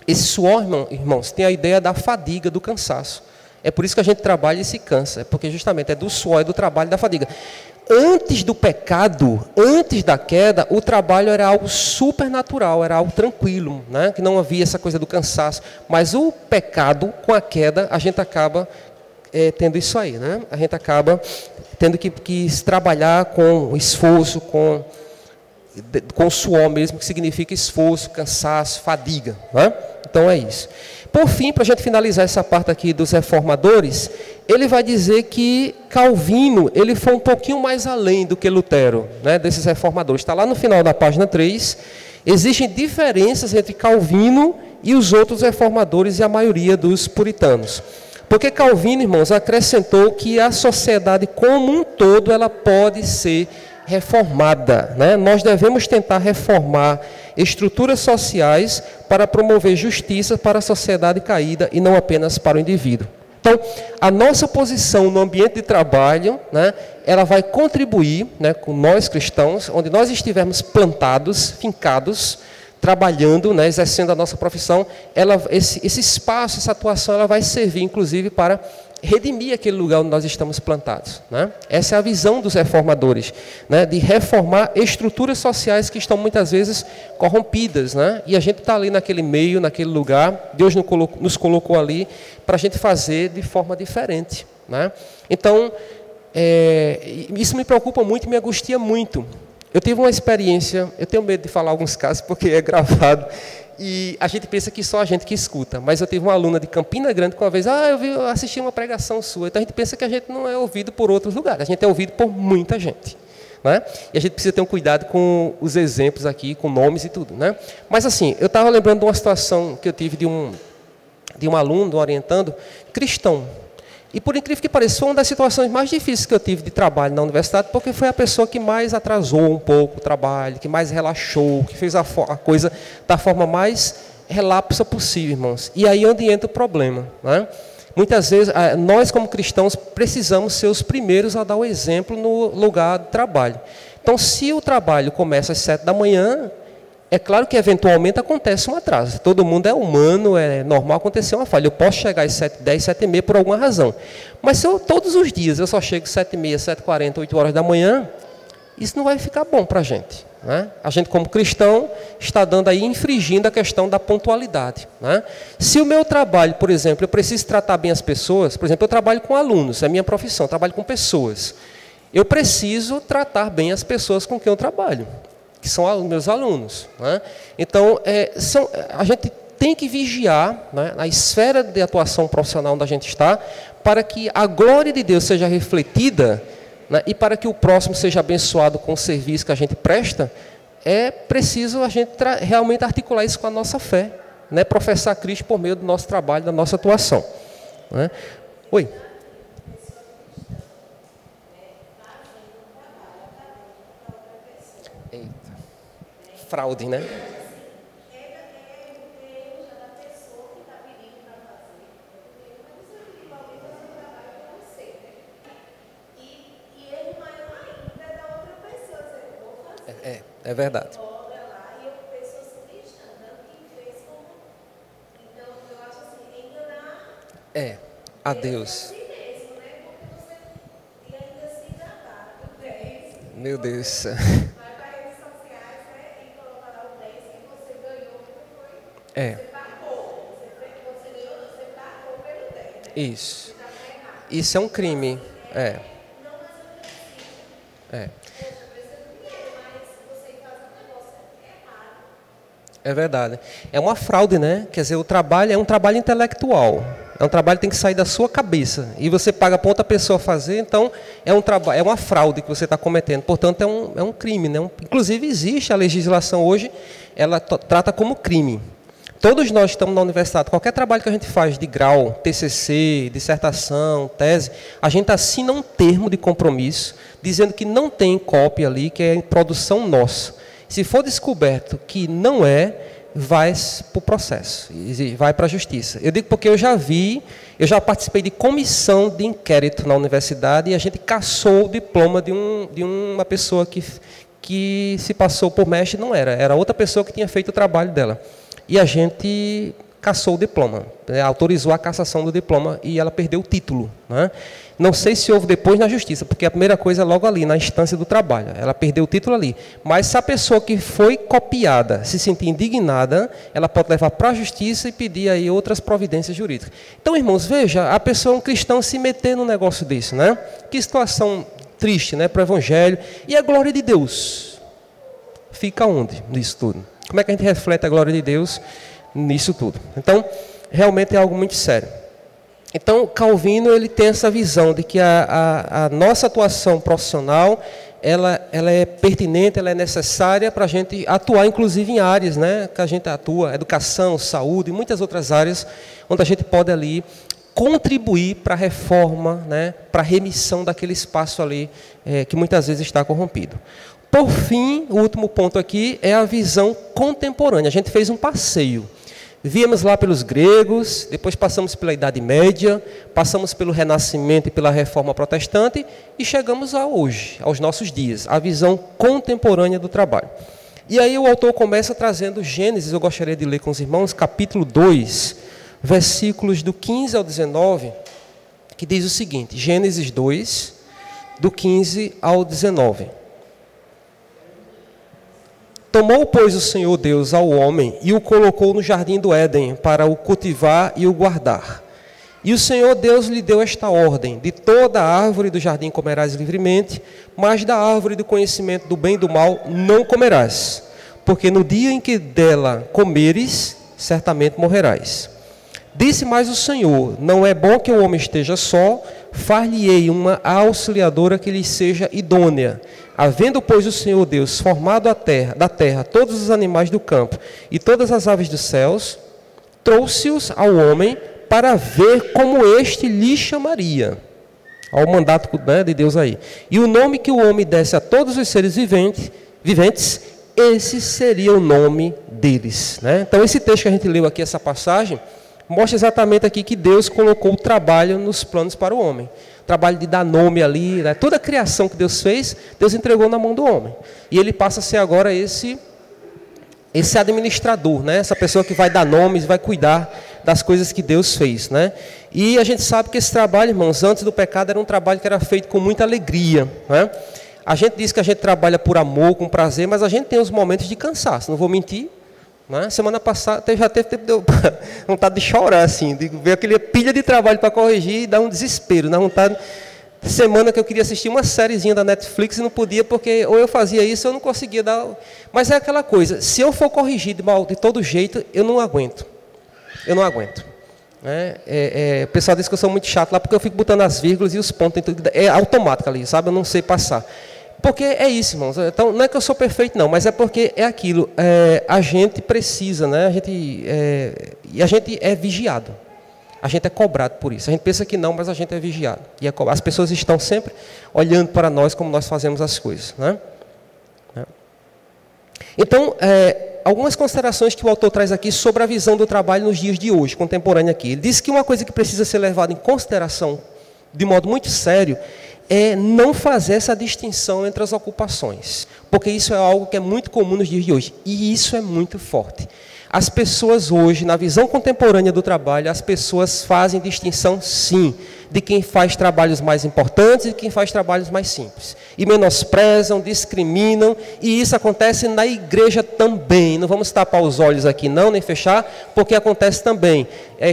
A: Esse suor, irmãos, tem a ideia da fadiga, do cansaço. É por isso que a gente trabalha e se cansa, porque justamente é do suor, é do trabalho e da fadiga. Antes do pecado, antes da queda, o trabalho era algo supernatural, era algo tranquilo, né? Que não havia essa coisa do cansaço. Mas o pecado, com a queda, a gente acaba tendo isso aí, né? A gente acaba tendo que trabalhar com esforço, com suor mesmo, que significa esforço, cansaço, fadiga, né? Então é isso. Por fim, para a gente finalizar essa parte aqui dos reformadores, ele vai dizer que Calvino, ele foi um pouquinho mais além do que Lutero, né, desses reformadores. Está lá no final da página 3, existem diferenças entre Calvino e os outros reformadores e a maioria dos puritanos. Porque Calvino, irmãos, acrescentou que a sociedade como um todo, ela pode ser reformada, né? Nós devemos tentar reformar estruturas sociais para promover justiça para a sociedade caída e não apenas para o indivíduo. Então, a nossa posição no ambiente de trabalho, né, ela vai contribuir, né, com nós cristãos, onde nós estivermos plantados, fincados, trabalhando, né, exercendo a nossa profissão, esse espaço, essa atuação, ela vai servir, inclusive, para redimir aquele lugar onde nós estamos plantados, né? Essa é a visão dos reformadores, né? De reformar estruturas sociais que estão muitas vezes corrompidas, né? E a gente está ali naquele meio, naquele lugar, Deus nos colocou ali para a gente fazer de forma diferente, né? Então, isso me preocupa muito e me angustia muito. Eu tive uma experiência, eu tenho medo de falar alguns casos porque é gravado, e a gente pensa que só a gente que escuta, mas eu tive uma aluna de Campina Grande que uma vez, eu assisti uma pregação sua, então a gente pensa que a gente não é ouvido por outros lugares, a gente é ouvido por muita gente, né? E a gente precisa ter um cuidado com os exemplos aqui, com nomes e tudo, né? Mas assim, eu estava lembrando de uma situação que eu tive de um aluno, de um orientando, cristão. E por incrível que pareça, foi uma das situações mais difíceis que eu tive de trabalho na universidade, porque foi a pessoa que mais atrasou um pouco o trabalho, que mais relaxou, que fez a coisa da forma mais relapsa possível, irmãos. E aí é onde entra o problema, né? Muitas vezes, nós como cristãos precisamos ser os primeiros a dar o exemplo no lugar de trabalho. Então, se o trabalho começa às 7 da manhã, é claro que eventualmente acontece um atraso. Todo mundo é humano, é normal acontecer uma falha. Eu posso chegar às 7h10, 7h30 por alguma razão. Mas se todos os dias eu só chego às 7h30, 7h40, 8 horas da manhã, isso não vai ficar bom para a gente, né? A gente como cristão está dando aí, infringindo a questão da pontualidade, né? Se o meu trabalho, por exemplo, eu preciso tratar bem as pessoas, por exemplo, eu trabalho com alunos, é a minha profissão, eu trabalho com pessoas. Eu preciso tratar bem as pessoas com quem eu trabalho, que são os meus alunos, né? Então, a gente tem que vigiar, né, a esfera de atuação profissional onde a gente está, para que a glória de Deus seja refletida, né, e para que o próximo seja abençoado com o serviço que a gente presta, é preciso a gente realmente articular isso com a nossa fé, né, professar Cristo por meio do nosso trabalho, da nossa atuação, né? Oi. Fraude, né? É verdade. A Deus. Meu Deus. Isso. Isso é um crime. É verdade. É uma fraude, né? Quer dizer, o trabalho é um trabalho intelectual. É um trabalho que tem que sair da sua cabeça. E você paga para outra pessoa fazer, então é uma fraude que você está cometendo. Portanto, é um crime, né? Inclusive, existe a legislação hoje, ela trata como crime. Todos nós que estamos na universidade, qualquer trabalho que a gente faz de grau, TCC, dissertação, tese, a gente assina um termo de compromisso, dizendo que não tem cópia ali, que é produção nossa. Se for descoberto que não é, vai para o processo, vai para a justiça. Eu digo porque eu já participei de comissão de inquérito na universidade e a gente cassou o diploma de uma pessoa que que se passou por mestre não era outra pessoa que tinha feito o trabalho dela. E a gente cassou o diploma, autorizou a cassação do diploma e ela perdeu o título, né? Não sei se houve depois na justiça, porque a primeira coisa é logo ali, na instância do trabalho. Ela perdeu o título ali. Mas se a pessoa que foi copiada se sentir indignada, ela pode levar para a justiça e pedir aí outras providências jurídicas. Então, irmãos, veja, a pessoa, um cristão, se meter num negócio desse, né? Que situação triste, né, para o Evangelho. E a glória de Deus fica onde nisso tudo? Como é que a gente reflete a glória de Deus nisso tudo? Então, realmente é algo muito sério. Então, Calvino, ele tem essa visão de que a nossa atuação profissional, ela é pertinente, ela é necessária para a gente atuar, inclusive, em áreas, né, que a gente atua, educação, saúde, e muitas outras áreas, onde a gente pode ali contribuir para a reforma, né, para a remissão daquele espaço ali que muitas vezes está corrompido. Por fim, o último ponto aqui é a visão contemporânea. A gente fez um passeio. Viemos lá pelos gregos, depois passamos pela Idade Média, passamos pelo Renascimento e pela Reforma Protestante e chegamos a hoje, aos nossos dias, a visão contemporânea do trabalho. E aí o autor começa trazendo Gênesis, eu gostaria de ler com os irmãos, capítulo 2, versículos do 15 ao 19, que diz o seguinte, Gênesis 2, do 15 ao 19. Tomou, pois, o Senhor Deus ao homem e o colocou no jardim do Éden para o cultivar e o guardar. E o Senhor Deus lhe deu esta ordem: de toda a árvore do jardim comerás livremente, mas da árvore do conhecimento do bem e do mal não comerás, porque no dia em que dela comeres, certamente morrerás. Disse mais o Senhor: não é bom que o homem esteja só, far-lhe-ei uma auxiliadora que lhe seja idônea. Havendo, pois, o Senhor Deus formado da terra todos os animais do campo e todas as aves dos céus, trouxe-os ao homem para ver como este lhe chamaria. Ao mandato, né, de Deus aí. E o nome que o homem desse a todos os seres viventes, esse seria o nome deles, né? Então, esse texto que a gente leu aqui, essa passagem, mostra exatamente aqui que Deus colocou o trabalho nos planos para o homem. O trabalho de dar nome ali, né? Toda a criação que Deus fez, Deus entregou na mão do homem. E ele passa a ser agora esse administrador, né? Essa pessoa que vai dar nomes, vai cuidar das coisas que Deus fez, né? E a gente sabe que esse trabalho, irmãos, antes do pecado, era um trabalho que era feito com muita alegria, né? A gente diz que a gente trabalha por amor, com prazer, mas a gente tem os momentos de cansaço, não vou mentir. Né? Semana passada já teve tempo de vontade de chorar, assim, de ver aquele pilha de trabalho para corrigir e dar um desespero. Na vontade, semana que eu queria assistir uma sériezinha da Netflix e não podia, porque ou eu fazia isso ou eu não conseguia dar. Mas é aquela coisa, se eu for corrigir de todo jeito, eu não aguento. Eu não aguento. O pessoal diz que eu sou muito chato lá, porque eu fico botando as vírgulas e os pontos. É automático ali, sabe? Eu não sei passar. Porque é isso, irmãos. Então, não é que eu sou perfeito, não, mas é porque é aquilo. A gente precisa, né? E a gente é vigiado. A gente é cobrado por isso. A gente pensa que não, mas a gente é vigiado. E as pessoas estão sempre olhando para nós como nós fazemos as coisas, né? Então, algumas considerações que o autor traz aqui sobre a visão do trabalho nos dias de hoje, contemporânea aqui. Ele diz que uma coisa que precisa ser levada em consideração de modo muito sério é não fazer essa distinção entre as ocupações, porque isso é algo que é muito comum nos dias de hoje, e isso é muito forte. As pessoas hoje, na visão contemporânea do trabalho, as pessoas fazem distinção, sim, de quem faz trabalhos mais importantes e de quem faz trabalhos mais simples. E menosprezam, discriminam, e isso acontece na igreja também. Não vamos tapar os olhos aqui não, nem fechar, porque acontece também.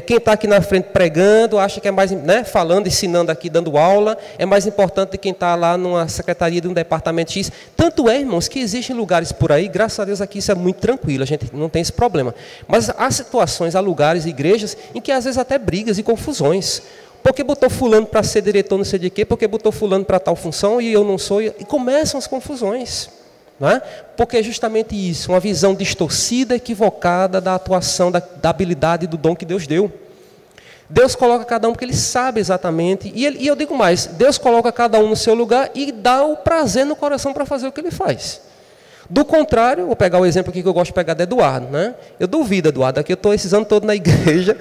A: Quem está aqui na frente pregando, acha que é mais, né, falando, ensinando aqui, dando aula, é mais importante do que quem está lá numa secretaria de um departamento X. Tanto é, irmãos, que existem lugares por aí, graças a Deus aqui isso é muito tranquilo, a gente não tem esse problema. Mas há situações, há lugares, igrejas, em que às vezes até brigas e confusões. Porque botou fulano para ser diretor não sei de quê, porque botou fulano para tal função e eu não sou. E começam as confusões. Não é? Porque é justamente isso, uma visão distorcida, equivocada da atuação, da habilidade, do dom que Deus deu. Deus coloca cada um porque Ele sabe exatamente. E eu digo mais, Deus coloca cada um no seu lugar e dá o prazer no coração para fazer o que Ele faz. Do contrário, vou pegar o exemplo aqui que eu gosto de pegar de Eduardo. Né? Eu duvido, Eduardo, aqui eu estou esses anos todos na igreja.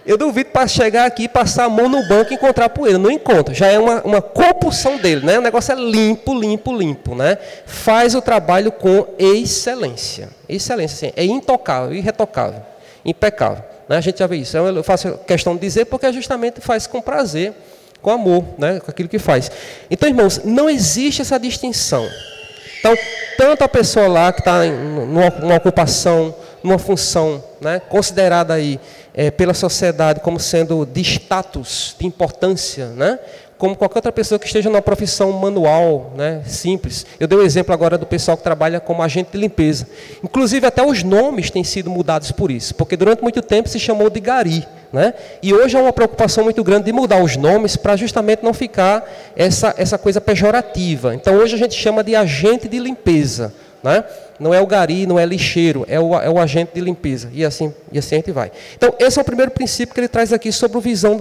A: Eu duvido para chegar aqui, passar a mão no banco e encontrar poeira. Não encontra. Já é uma compulsão dele, né? O negócio é limpo, limpo, limpo, né? Faz o trabalho com excelência. Excelência, assim, é intocável, irretocável, impecável. Né? A gente já vê isso. Eu faço questão de dizer porque justamente faz com prazer, com amor, né? Com aquilo que faz. Então, irmãos, não existe essa distinção. Então, tanto a pessoa lá que está numa ocupação, numa função, né, considerada aí pela sociedade como sendo de status, de importância, né, como qualquer outra pessoa que esteja numa profissão manual, né, simples. Eu dei o exemplo agora do pessoal que trabalha como agente de limpeza. Inclusive, até os nomes têm sido mudados por isso, porque durante muito tempo se chamou de gari, né? E hoje há uma preocupação muito grande de mudar os nomes para justamente não ficar essa coisa pejorativa. Então, hoje a gente chama de agente de limpeza, né? Não é o gari, não é lixeiro, é o agente de limpeza. E assim a gente vai. Então, esse é o primeiro princípio que ele traz aqui sobre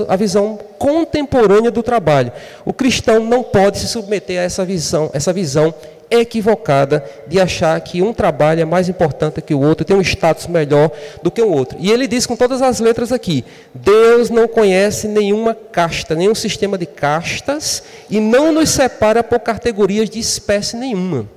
A: a visão contemporânea do trabalho. O cristão não pode se submeter a essa visão equivocada de achar que um trabalho é mais importante que o outro, tem um status melhor do que o outro. E ele diz com todas as letras aqui, Deus não conhece nenhuma casta, nenhum sistema de castas, e não nos separa por categorias de espécie nenhuma.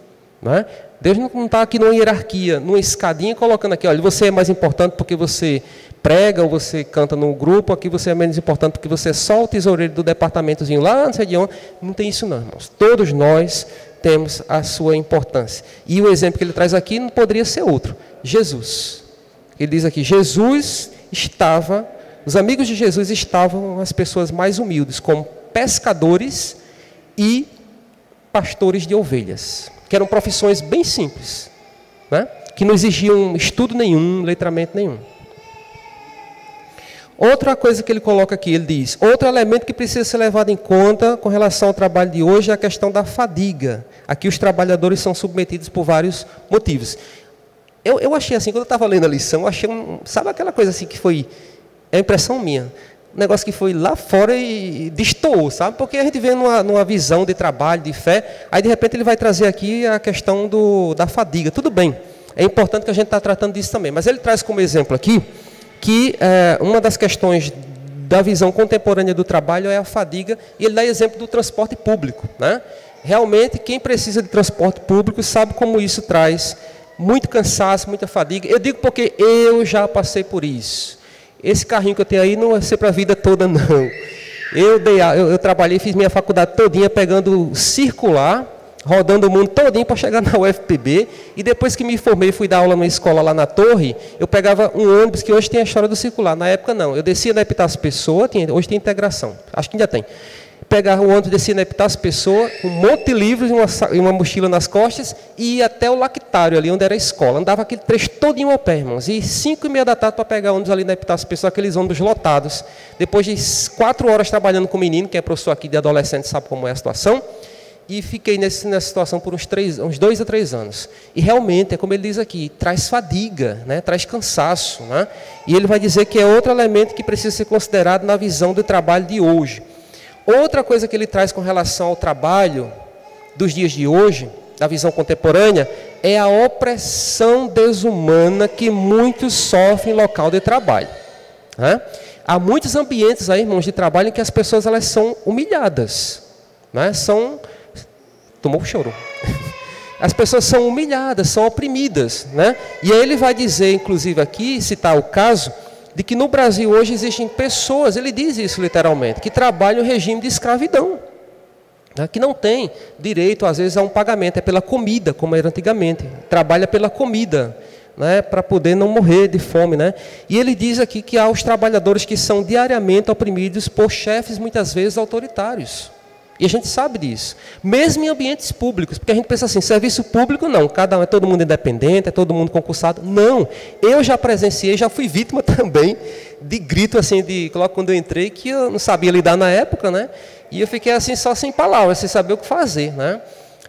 A: Né? Deus não está aqui numa hierarquia, numa escadinha, colocando aqui, olha, você é mais importante porque você prega ou você canta no grupo, aqui você é menos importante porque você é só o tesoureiro do departamentozinho lá, não sei de onde. Não tem isso não, irmãos. Todos nós temos a sua importância. E o exemplo que ele traz aqui não poderia ser outro. Jesus. Ele diz aqui, os amigos de Jesus estavam as pessoas mais humildes, como pescadores e pastores de ovelhas, que eram profissões bem simples, né? Que não exigiam estudo nenhum, letramento nenhum. Outra coisa que ele coloca aqui, ele diz, outro elemento que precisa ser levado em conta com relação ao trabalho de hoje é a questão da fadiga. Aqui os trabalhadores são submetidos por vários motivos. Eu achei assim, quando eu estava lendo a lição, eu achei, sabe aquela coisa assim que foi, é a impressão minha, um negócio que foi lá fora e destoou, sabe? Porque a gente vê numa visão de trabalho, de fé, aí de repente ele vai trazer aqui a questão da fadiga. Tudo bem, é importante que a gente está tratando disso também, mas ele traz como exemplo aqui, que uma das questões da visão contemporânea do trabalho é a fadiga, e ele dá exemplo do transporte público, né? Realmente, quem precisa de transporte público sabe como isso traz muito cansaço, muita fadiga. Eu digo porque eu já passei por isso. Esse carrinho que eu tenho aí não vai ser para a vida toda, não. Eu trabalhei, fiz minha faculdade todinha pegando circular, rodando o mundo todinho para chegar na UFPB, e depois que me formei, fui dar aula numa escola lá na Torre, eu pegava um ônibus, que hoje tem a história do circular, na época não, eu descia na Epitácio Pessoa, hoje tem integração, acho que ainda tem, pegava o ônibus, descia na Epitácio Pessoa, com um monte de livros e uma mochila nas costas, e ia até o Lactário, ali onde era a escola, andava aquele trecho todinho a pé, irmãos, e 5h30 da tarde para pegar ônibus ali na Epitácio Pessoa, aqueles ônibus lotados, depois de 4 horas trabalhando com o menino, quem é professor aqui de adolescente sabe como é a situação, e fiquei nessa situação por uns 2 a 3 anos. E realmente, é como ele diz aqui, traz fadiga, né? Traz cansaço. Né? E ele vai dizer que é outro elemento que precisa ser considerado na visão do trabalho de hoje. Outra coisa que ele traz com relação ao trabalho dos dias de hoje, da visão contemporânea, é a opressão desumana que muitos sofrem em local de trabalho. Né? Há muitos ambientes aí, irmãos, de trabalho em que as pessoas elas são humilhadas. Né? Tomou o choro. As pessoas são humilhadas, são oprimidas, né? E aí ele vai dizer, inclusive aqui, citar o caso, de que no Brasil hoje existem pessoas, ele diz isso literalmente, que trabalham em regime de escravidão, né? Que não tem direito, às vezes, a um pagamento, é pela comida, como era antigamente, trabalha pela comida, né? Para poder não morrer de fome, né? E ele diz aqui que há os trabalhadores que são diariamente oprimidos por chefes, muitas vezes, autoritários. E a gente sabe disso, mesmo em ambientes públicos, porque a gente pensa assim, serviço público não, todo mundo independente, é todo mundo concursado. Não, eu já presenciei, já fui vítima também de grito assim, quando eu entrei, que eu não sabia lidar na época, né? E eu fiquei assim só sem palavras, sem saber o que fazer, né?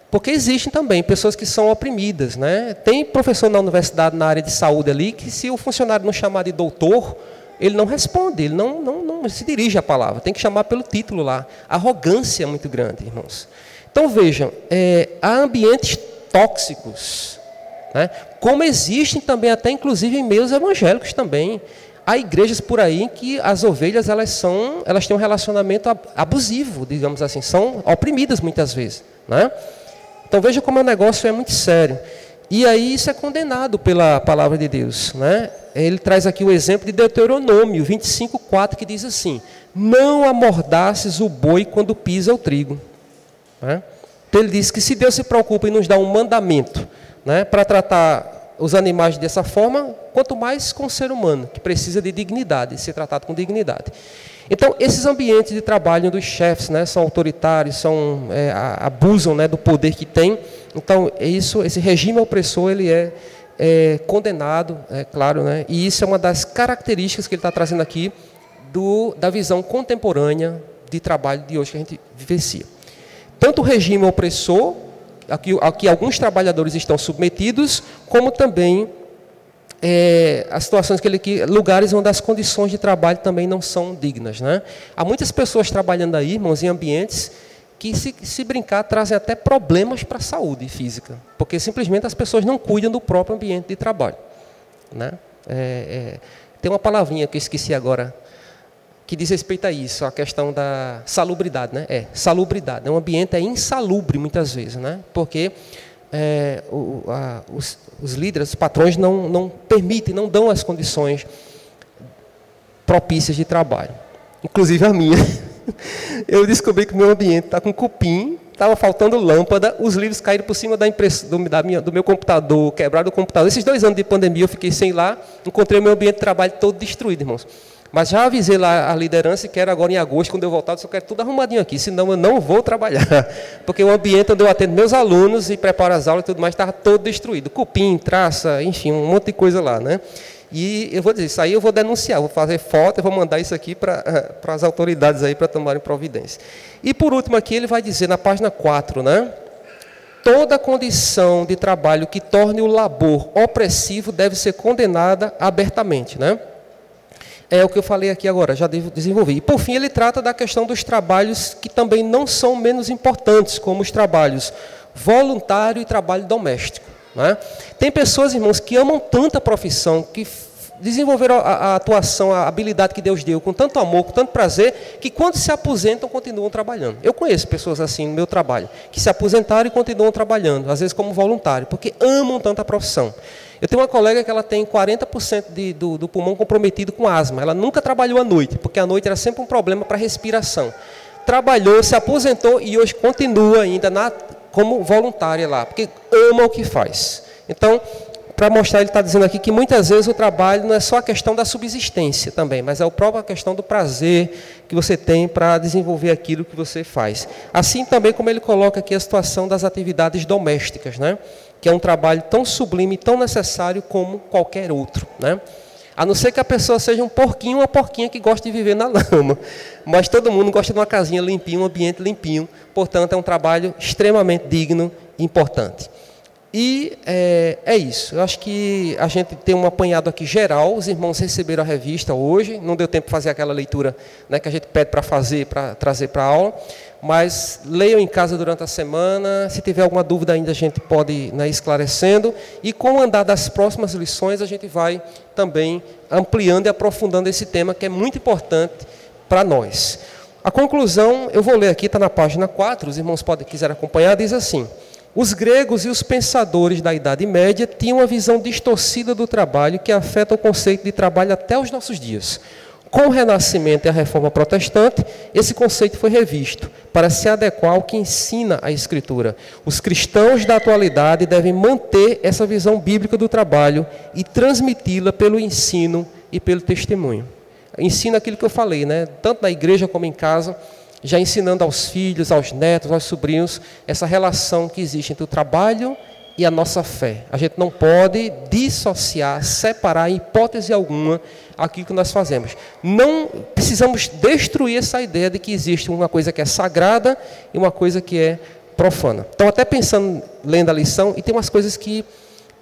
A: Porque existem também pessoas que são oprimidas, né? Tem professor na universidade, na área de saúde ali, que se o funcionário não chamar de doutor, ele não responde, ele não se dirige à palavra, tem que chamar pelo título lá. A arrogância é muito grande, irmãos. Então vejam, há ambientes tóxicos, né? Como existem também até inclusive em meios evangélicos também. Há igrejas por aí em que as ovelhas elas têm um relacionamento abusivo, digamos assim, são oprimidas muitas vezes, né? Então veja como o negócio é muito sério. E aí isso é condenado pela palavra de Deus, né? Ele traz aqui o exemplo de Deuteronômio 25:4, que diz assim: não amordaces o boi quando pisa o trigo, né? Então ele diz que se Deus se preocupa em nos dar um mandamento, né, para tratar os animais dessa forma, quanto mais com o ser humano, que precisa de dignidade, ser tratado com dignidade. Então, esses ambientes de trabalho dos chefes, né, são autoritários, abusam, né, do poder que tem. Então, esse regime opressor, ele é condenado, é claro, né, e isso é uma das características que ele está trazendo aqui da visão contemporânea de trabalho de hoje que a gente vivencia. Tanto o regime opressor, a que alguns trabalhadores estão submetidos, como também as situações lugares onde as condições de trabalho também não são dignas, né? Há muitas pessoas trabalhando aí, irmãos, em ambientes que, se brincar, trazem até problemas para a saúde física, porque simplesmente as pessoas não cuidam do próprio ambiente de trabalho, né? Tem uma palavrinha que eu esqueci agora, que diz respeito a isso, a questão da salubridade, né? Salubridade. O ambiente é insalubre muitas vezes, né? Porque os líderes, os patrões não permitem, não dão as condições propícias de trabalho. Inclusive a minha. Eu descobri que o meu ambiente está com cupim, estava faltando lâmpada, os livros caíram por cima do meu computador, quebraram o computador. Esses 2 anos de pandemia eu fiquei sem lá, encontrei o meu ambiente de trabalho todo destruído, irmãos. Mas já avisei lá a liderança e quero agora em agosto, quando eu voltar, eu quero tudo arrumadinho aqui, senão eu não vou trabalhar. Porque o ambiente onde eu atendo meus alunos e preparo as aulas e tudo mais, estava todo destruído. Cupim, traça, enfim, um monte de coisa lá, né? E eu vou dizer, isso aí eu vou denunciar, vou fazer foto, eu vou mandar isso aqui para as autoridades aí para tomarem providência. E por último aqui ele vai dizer na página 4, né? Toda condição de trabalho que torne o labor opressivo deve ser condenada abertamente, né? É o que eu falei aqui agora, já devo desenvolver. E, por fim, ele trata da questão dos trabalhos que também não são menos importantes, como os trabalhos voluntário e trabalho doméstico, né? Tem pessoas, irmãos, que amam tanto a profissão, que desenvolveram a atuação, a habilidade que Deus deu, com tanto amor, com tanto prazer, que quando se aposentam, continuam trabalhando. Eu conheço pessoas assim no meu trabalho, que se aposentaram e continuam trabalhando, às vezes como voluntário, porque amam tanto a profissão. Eu tenho uma colega que ela tem 40% do pulmão comprometido com asma. Ela nunca trabalhou à noite, porque à noite era sempre um problema para a respiração. Trabalhou, se aposentou e hoje continua ainda como voluntária lá, porque ama o que faz. Então, para mostrar, ele está dizendo aqui que muitas vezes o trabalho não é só a questão da subsistência também, mas é a própria questão do prazer que você tem para desenvolver aquilo que você faz. Assim também como ele coloca aqui a situação das atividades domésticas, né? Que é um trabalho tão sublime, tão necessário como qualquer outro, né? A não ser que a pessoa seja um porquinho ou uma porquinha que gosta de viver na lama. Mas todo mundo gosta de uma casinha limpinha, um ambiente limpinho. Portanto, é um trabalho extremamente digno e importante. E é isso. Eu acho que a gente tem um apanhado aqui geral. Os irmãos receberam a revista hoje. Não deu tempo de fazer aquela leitura, né, que a gente pede para fazer, para trazer para a aula. Mas leiam em casa durante a semana. Se tiver alguma dúvida ainda, a gente pode ir, né, esclarecendo. E com o andar das próximas lições, a gente vai também ampliando e aprofundando esse tema, que é muito importante para nós. A conclusão, eu vou ler aqui, está na página 4, os irmãos quiserem acompanhar, diz assim: os gregos e os pensadores da Idade Média tinham uma visão distorcida do trabalho que afeta o conceito de trabalho até os nossos dias. Com o Renascimento e a Reforma Protestante, esse conceito foi revisto para se adequar ao que ensina a Escritura. Os cristãos da atualidade devem manter essa visão bíblica do trabalho e transmiti-la pelo ensino e pelo testemunho. Ensina aquilo que eu falei, né? Tanto na igreja como em casa, já ensinando aos filhos, aos netos, aos sobrinhos, essa relação que existe entre o trabalho e a nossa fé. A gente não pode dissociar, separar em hipótese alguma aquilo que nós fazemos. Não precisamos destruir essa ideia de que existe uma coisa que é sagrada e uma coisa que é profana. Então, até pensando, lendo a lição, e tem umas coisas que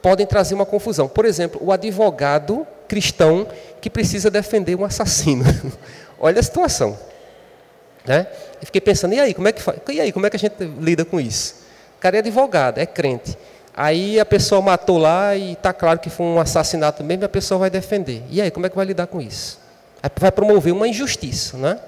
A: podem trazer uma confusão. Por exemplo, o advogado cristão que precisa defender um assassino. Olha a situação, né? Eu fiquei pensando, e aí, como é que a gente lida com isso? O cara é advogado, é crente. Aí a pessoa matou lá e está claro que foi um assassinato mesmo, e a pessoa vai defender. E aí, como é que vai lidar com isso? Aí vai promover uma injustiça, né?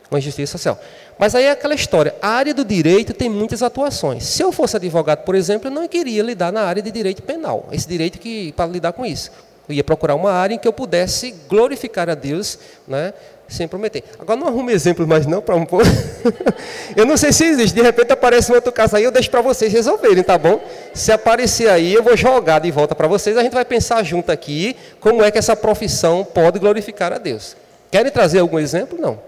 A: Uma injustiça social. Mas aí é aquela história, a área do direito tem muitas atuações. Se eu fosse advogado, por exemplo, eu não queria lidar na área de direito penal, esse direito para lidar com isso. Eu ia procurar uma área em que eu pudesse glorificar a Deus, né, sem prometer. Agora não arrume exemplos mais não, para um pouco. Eu não sei se existe, de repente aparece um outro caso aí, eu deixo para vocês resolverem, tá bom? Se aparecer aí, eu vou jogar de volta para vocês, a gente vai pensar junto aqui como é que essa profissão pode glorificar a Deus. Querem trazer algum exemplo? Não.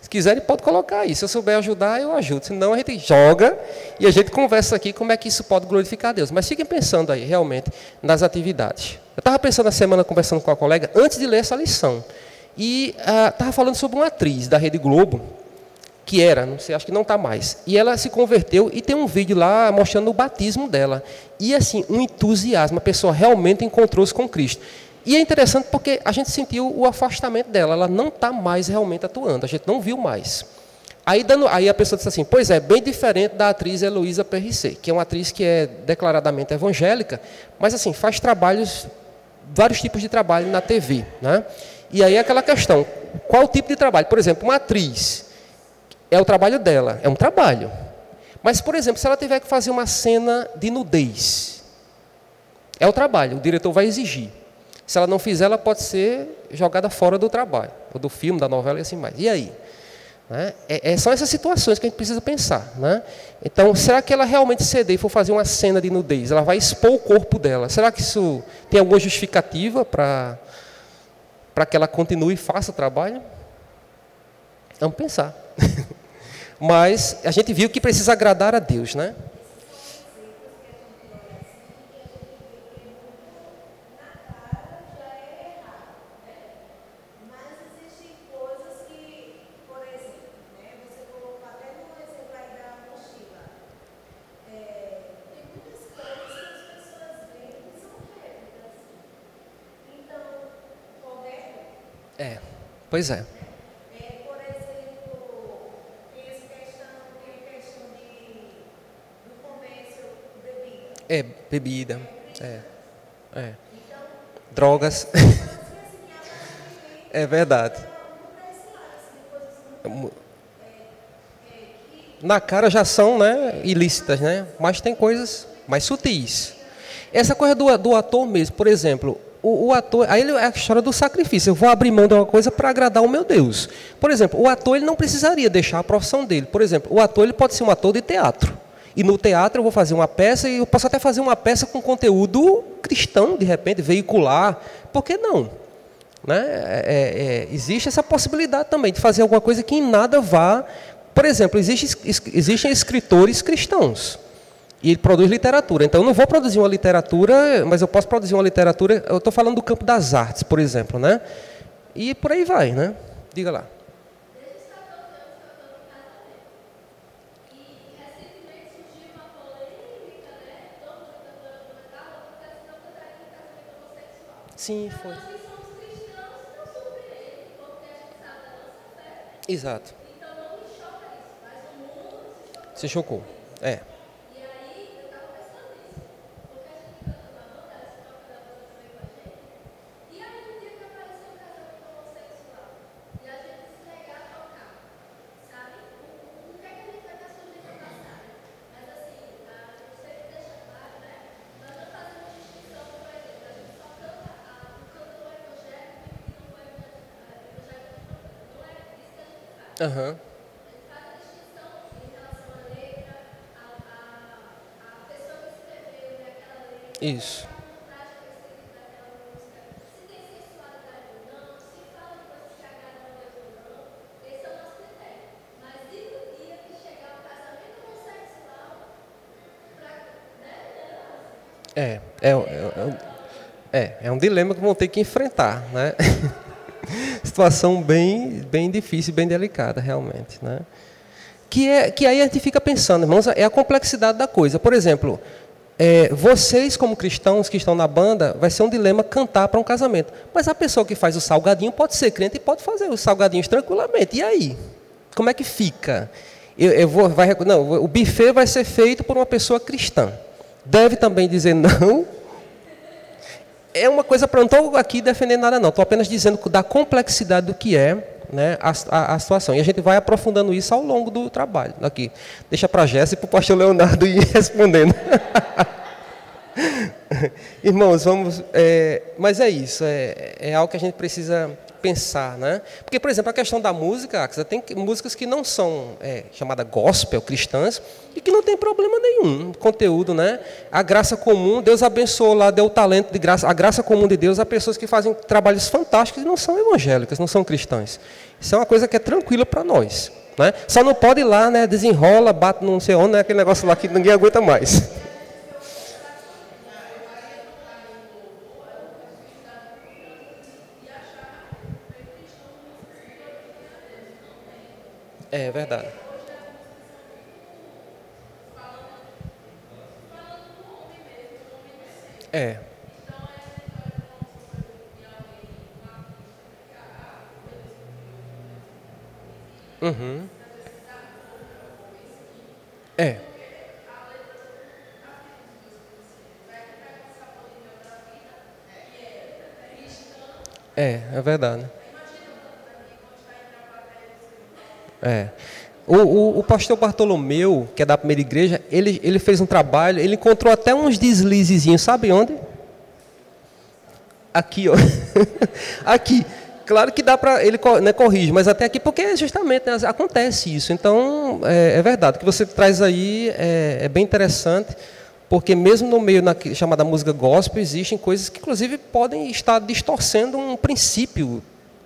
A: Se quiserem, pode colocar aí. Se eu souber ajudar, eu ajudo. Senão, a gente joga e a gente conversa aqui como é que isso pode glorificar a Deus. Mas fiquem pensando aí, realmente, nas atividades. Eu estava pensando na semana, conversando com a colega, antes de ler essa lição. E estava falando sobre uma atriz da Rede Globo, que era, não sei, acho que não está mais. E ela se converteu e tem um vídeo lá mostrando o batismo dela. E, assim, um entusiasmo. A pessoa realmente encontrou-se com Cristo. E é interessante porque a gente sentiu o afastamento dela, ela não está mais realmente atuando, a gente não viu mais. Aí a pessoa disse assim, pois é, bem diferente da atriz Heloísa Perricet, que é uma atriz que é declaradamente evangélica, mas assim, faz trabalhos, vários tipos de trabalho na TV. Né? E aí é aquela questão, qual tipo de trabalho? Por exemplo, uma atriz, é o trabalho dela, é um trabalho. Mas, por exemplo, se ela tiver que fazer uma cena de nudez, é o trabalho, o diretor vai exigir. Se ela não fizer, ela pode ser jogada fora do trabalho, ou do filme, da novela e assim mais. E aí? Né? São essas situações que a gente precisa pensar. Né? Então, será que ela realmente ceder e for fazer uma cena de nudez? Ela vai expor o corpo dela. Será que isso tem alguma justificativa para que ela continue e faça o trabalho? Vamos pensar. Mas a gente viu que precisa agradar a Deus, né? Pois é.
B: Por exemplo, tem questão do comércio de bebida.
A: Bebida. Então, drogas. É verdade. Na cara já são, né, ilícitas, né? Mas tem coisas mais sutis. Essa coisa do ator mesmo, por exemplo, o ator, aí é a história do sacrifício. Eu vou abrir mão de uma coisa para agradar o meu Deus. Por exemplo, o ator ele não precisaria deixar a profissão dele. Por exemplo, o ator ele pode ser um ator de teatro. E no teatro eu vou fazer uma peça e eu posso até fazer uma peça com conteúdo cristão, de repente, veicular. Por que não? Né? Existe essa possibilidade também de fazer alguma coisa que em nada vá. Por exemplo, existem escritores cristãos. E ele produz literatura. Então, eu não vou produzir uma literatura, mas eu posso produzir uma literatura. Eu estou falando do campo das artes, por exemplo, né? E por aí vai, né? Diga lá. Sim, foi. Exato. Se chocou. É. Aham. Isso. É um dilema que vão ter que enfrentar, né? Situação bem difícil, bem delicada, realmente, né? Que aí a gente fica pensando, irmãos, é a complexidade da coisa. Por exemplo, vocês como cristãos que estão na banda, vai ser um dilema cantar para um casamento. Mas a pessoa que faz o salgadinho pode ser crente e pode fazer os salgadinhos tranquilamente. E aí? Como é que fica? O buffet vai ser feito por uma pessoa cristã. deve também dizer não. É uma coisa para não estou aqui defendendo nada não, estou apenas dizendo da complexidade do que é, né, a situação. E a gente vai aprofundando isso ao longo do trabalho. Aqui, deixa para a Jéssica e para o pastor Leonardo ir respondendo. Irmãos, vamos... mas é isso, é algo que a gente precisa pensar, né? Porque, por exemplo, a questão da música, tem músicas que não são chamada gospel, cristãs, e que não tem problema nenhum, conteúdo, né? A graça comum, Deus abençoou lá, deu o talento de graça, a graça comum de Deus a pessoas que fazem trabalhos fantásticos e não são evangélicas, não são cristãs. Isso é uma coisa que é tranquila para nós, né? Só não pode ir lá, né? Desenrola, bate não sei onde, né? Aquele negócio lá que ninguém aguenta mais. É verdade. É. Uhum. É. É verdade. É. O pastor Bartolomeu, que é da primeira igreja, ele fez um trabalho, ele encontrou até uns deslizezinhos, sabe onde? Aqui, ó. Aqui. Claro que dá para, ele, né, corrige, mas até aqui, porque justamente, né, acontece isso. Então, é verdade, o que você traz aí é bem interessante, porque mesmo no meio chamada música gospel, existem coisas que, inclusive, podem estar distorcendo um princípio,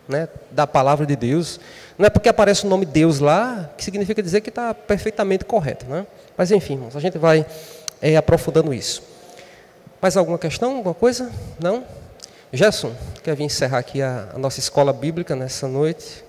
A: né, da palavra de Deus. Não é porque aparece o nome Deus lá, que significa dizer que está perfeitamente correto, né? Mas, enfim, irmãos, a gente vai aprofundando isso. Mais alguma questão, alguma coisa? Não? Gerson, quer vir encerrar aqui a nossa escola bíblica nessa noite?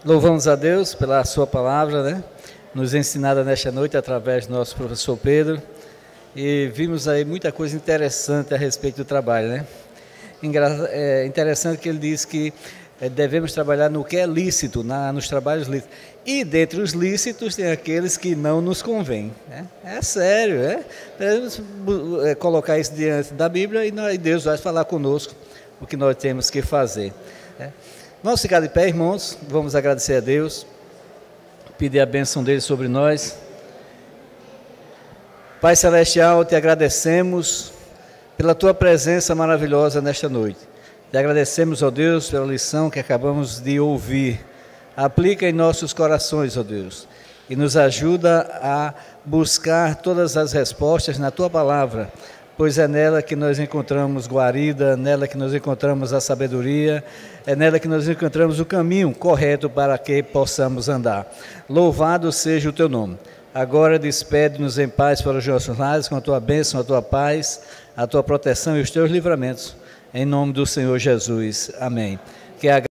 C: Louvamos a Deus pela sua palavra, né? Nos ensinada nesta noite através do nosso professor Pedro, e vimos aí muita coisa interessante a respeito do trabalho, né? É interessante que ele diz que devemos trabalhar no que é lícito, nos trabalhos lícitos, e dentre os lícitos tem aqueles que não nos convêm, né? É sério, devemos colocar isso diante da Bíblia e Deus vai falar conosco o que nós temos que fazer, né? Vamos ficar de pé, irmãos, vamos agradecer a Deus, pedir a bênção dele sobre nós. Pai Celestial, te agradecemos pela tua presença maravilhosa nesta noite. Te agradecemos, ó Deus, pela lição que acabamos de ouvir. Aplica em nossos corações, ó Deus, e nos ajuda a buscar todas as respostas na tua palavra, pois é nela que nós encontramos guarida, nela que nós encontramos a sabedoria, é nela que nós encontramos o caminho correto para que possamos andar. Louvado seja o teu nome. Agora despede-nos em paz para os nossos lares, com a tua bênção, a tua paz, a tua proteção e os teus livramentos. Em nome do Senhor Jesus. Amém. Que a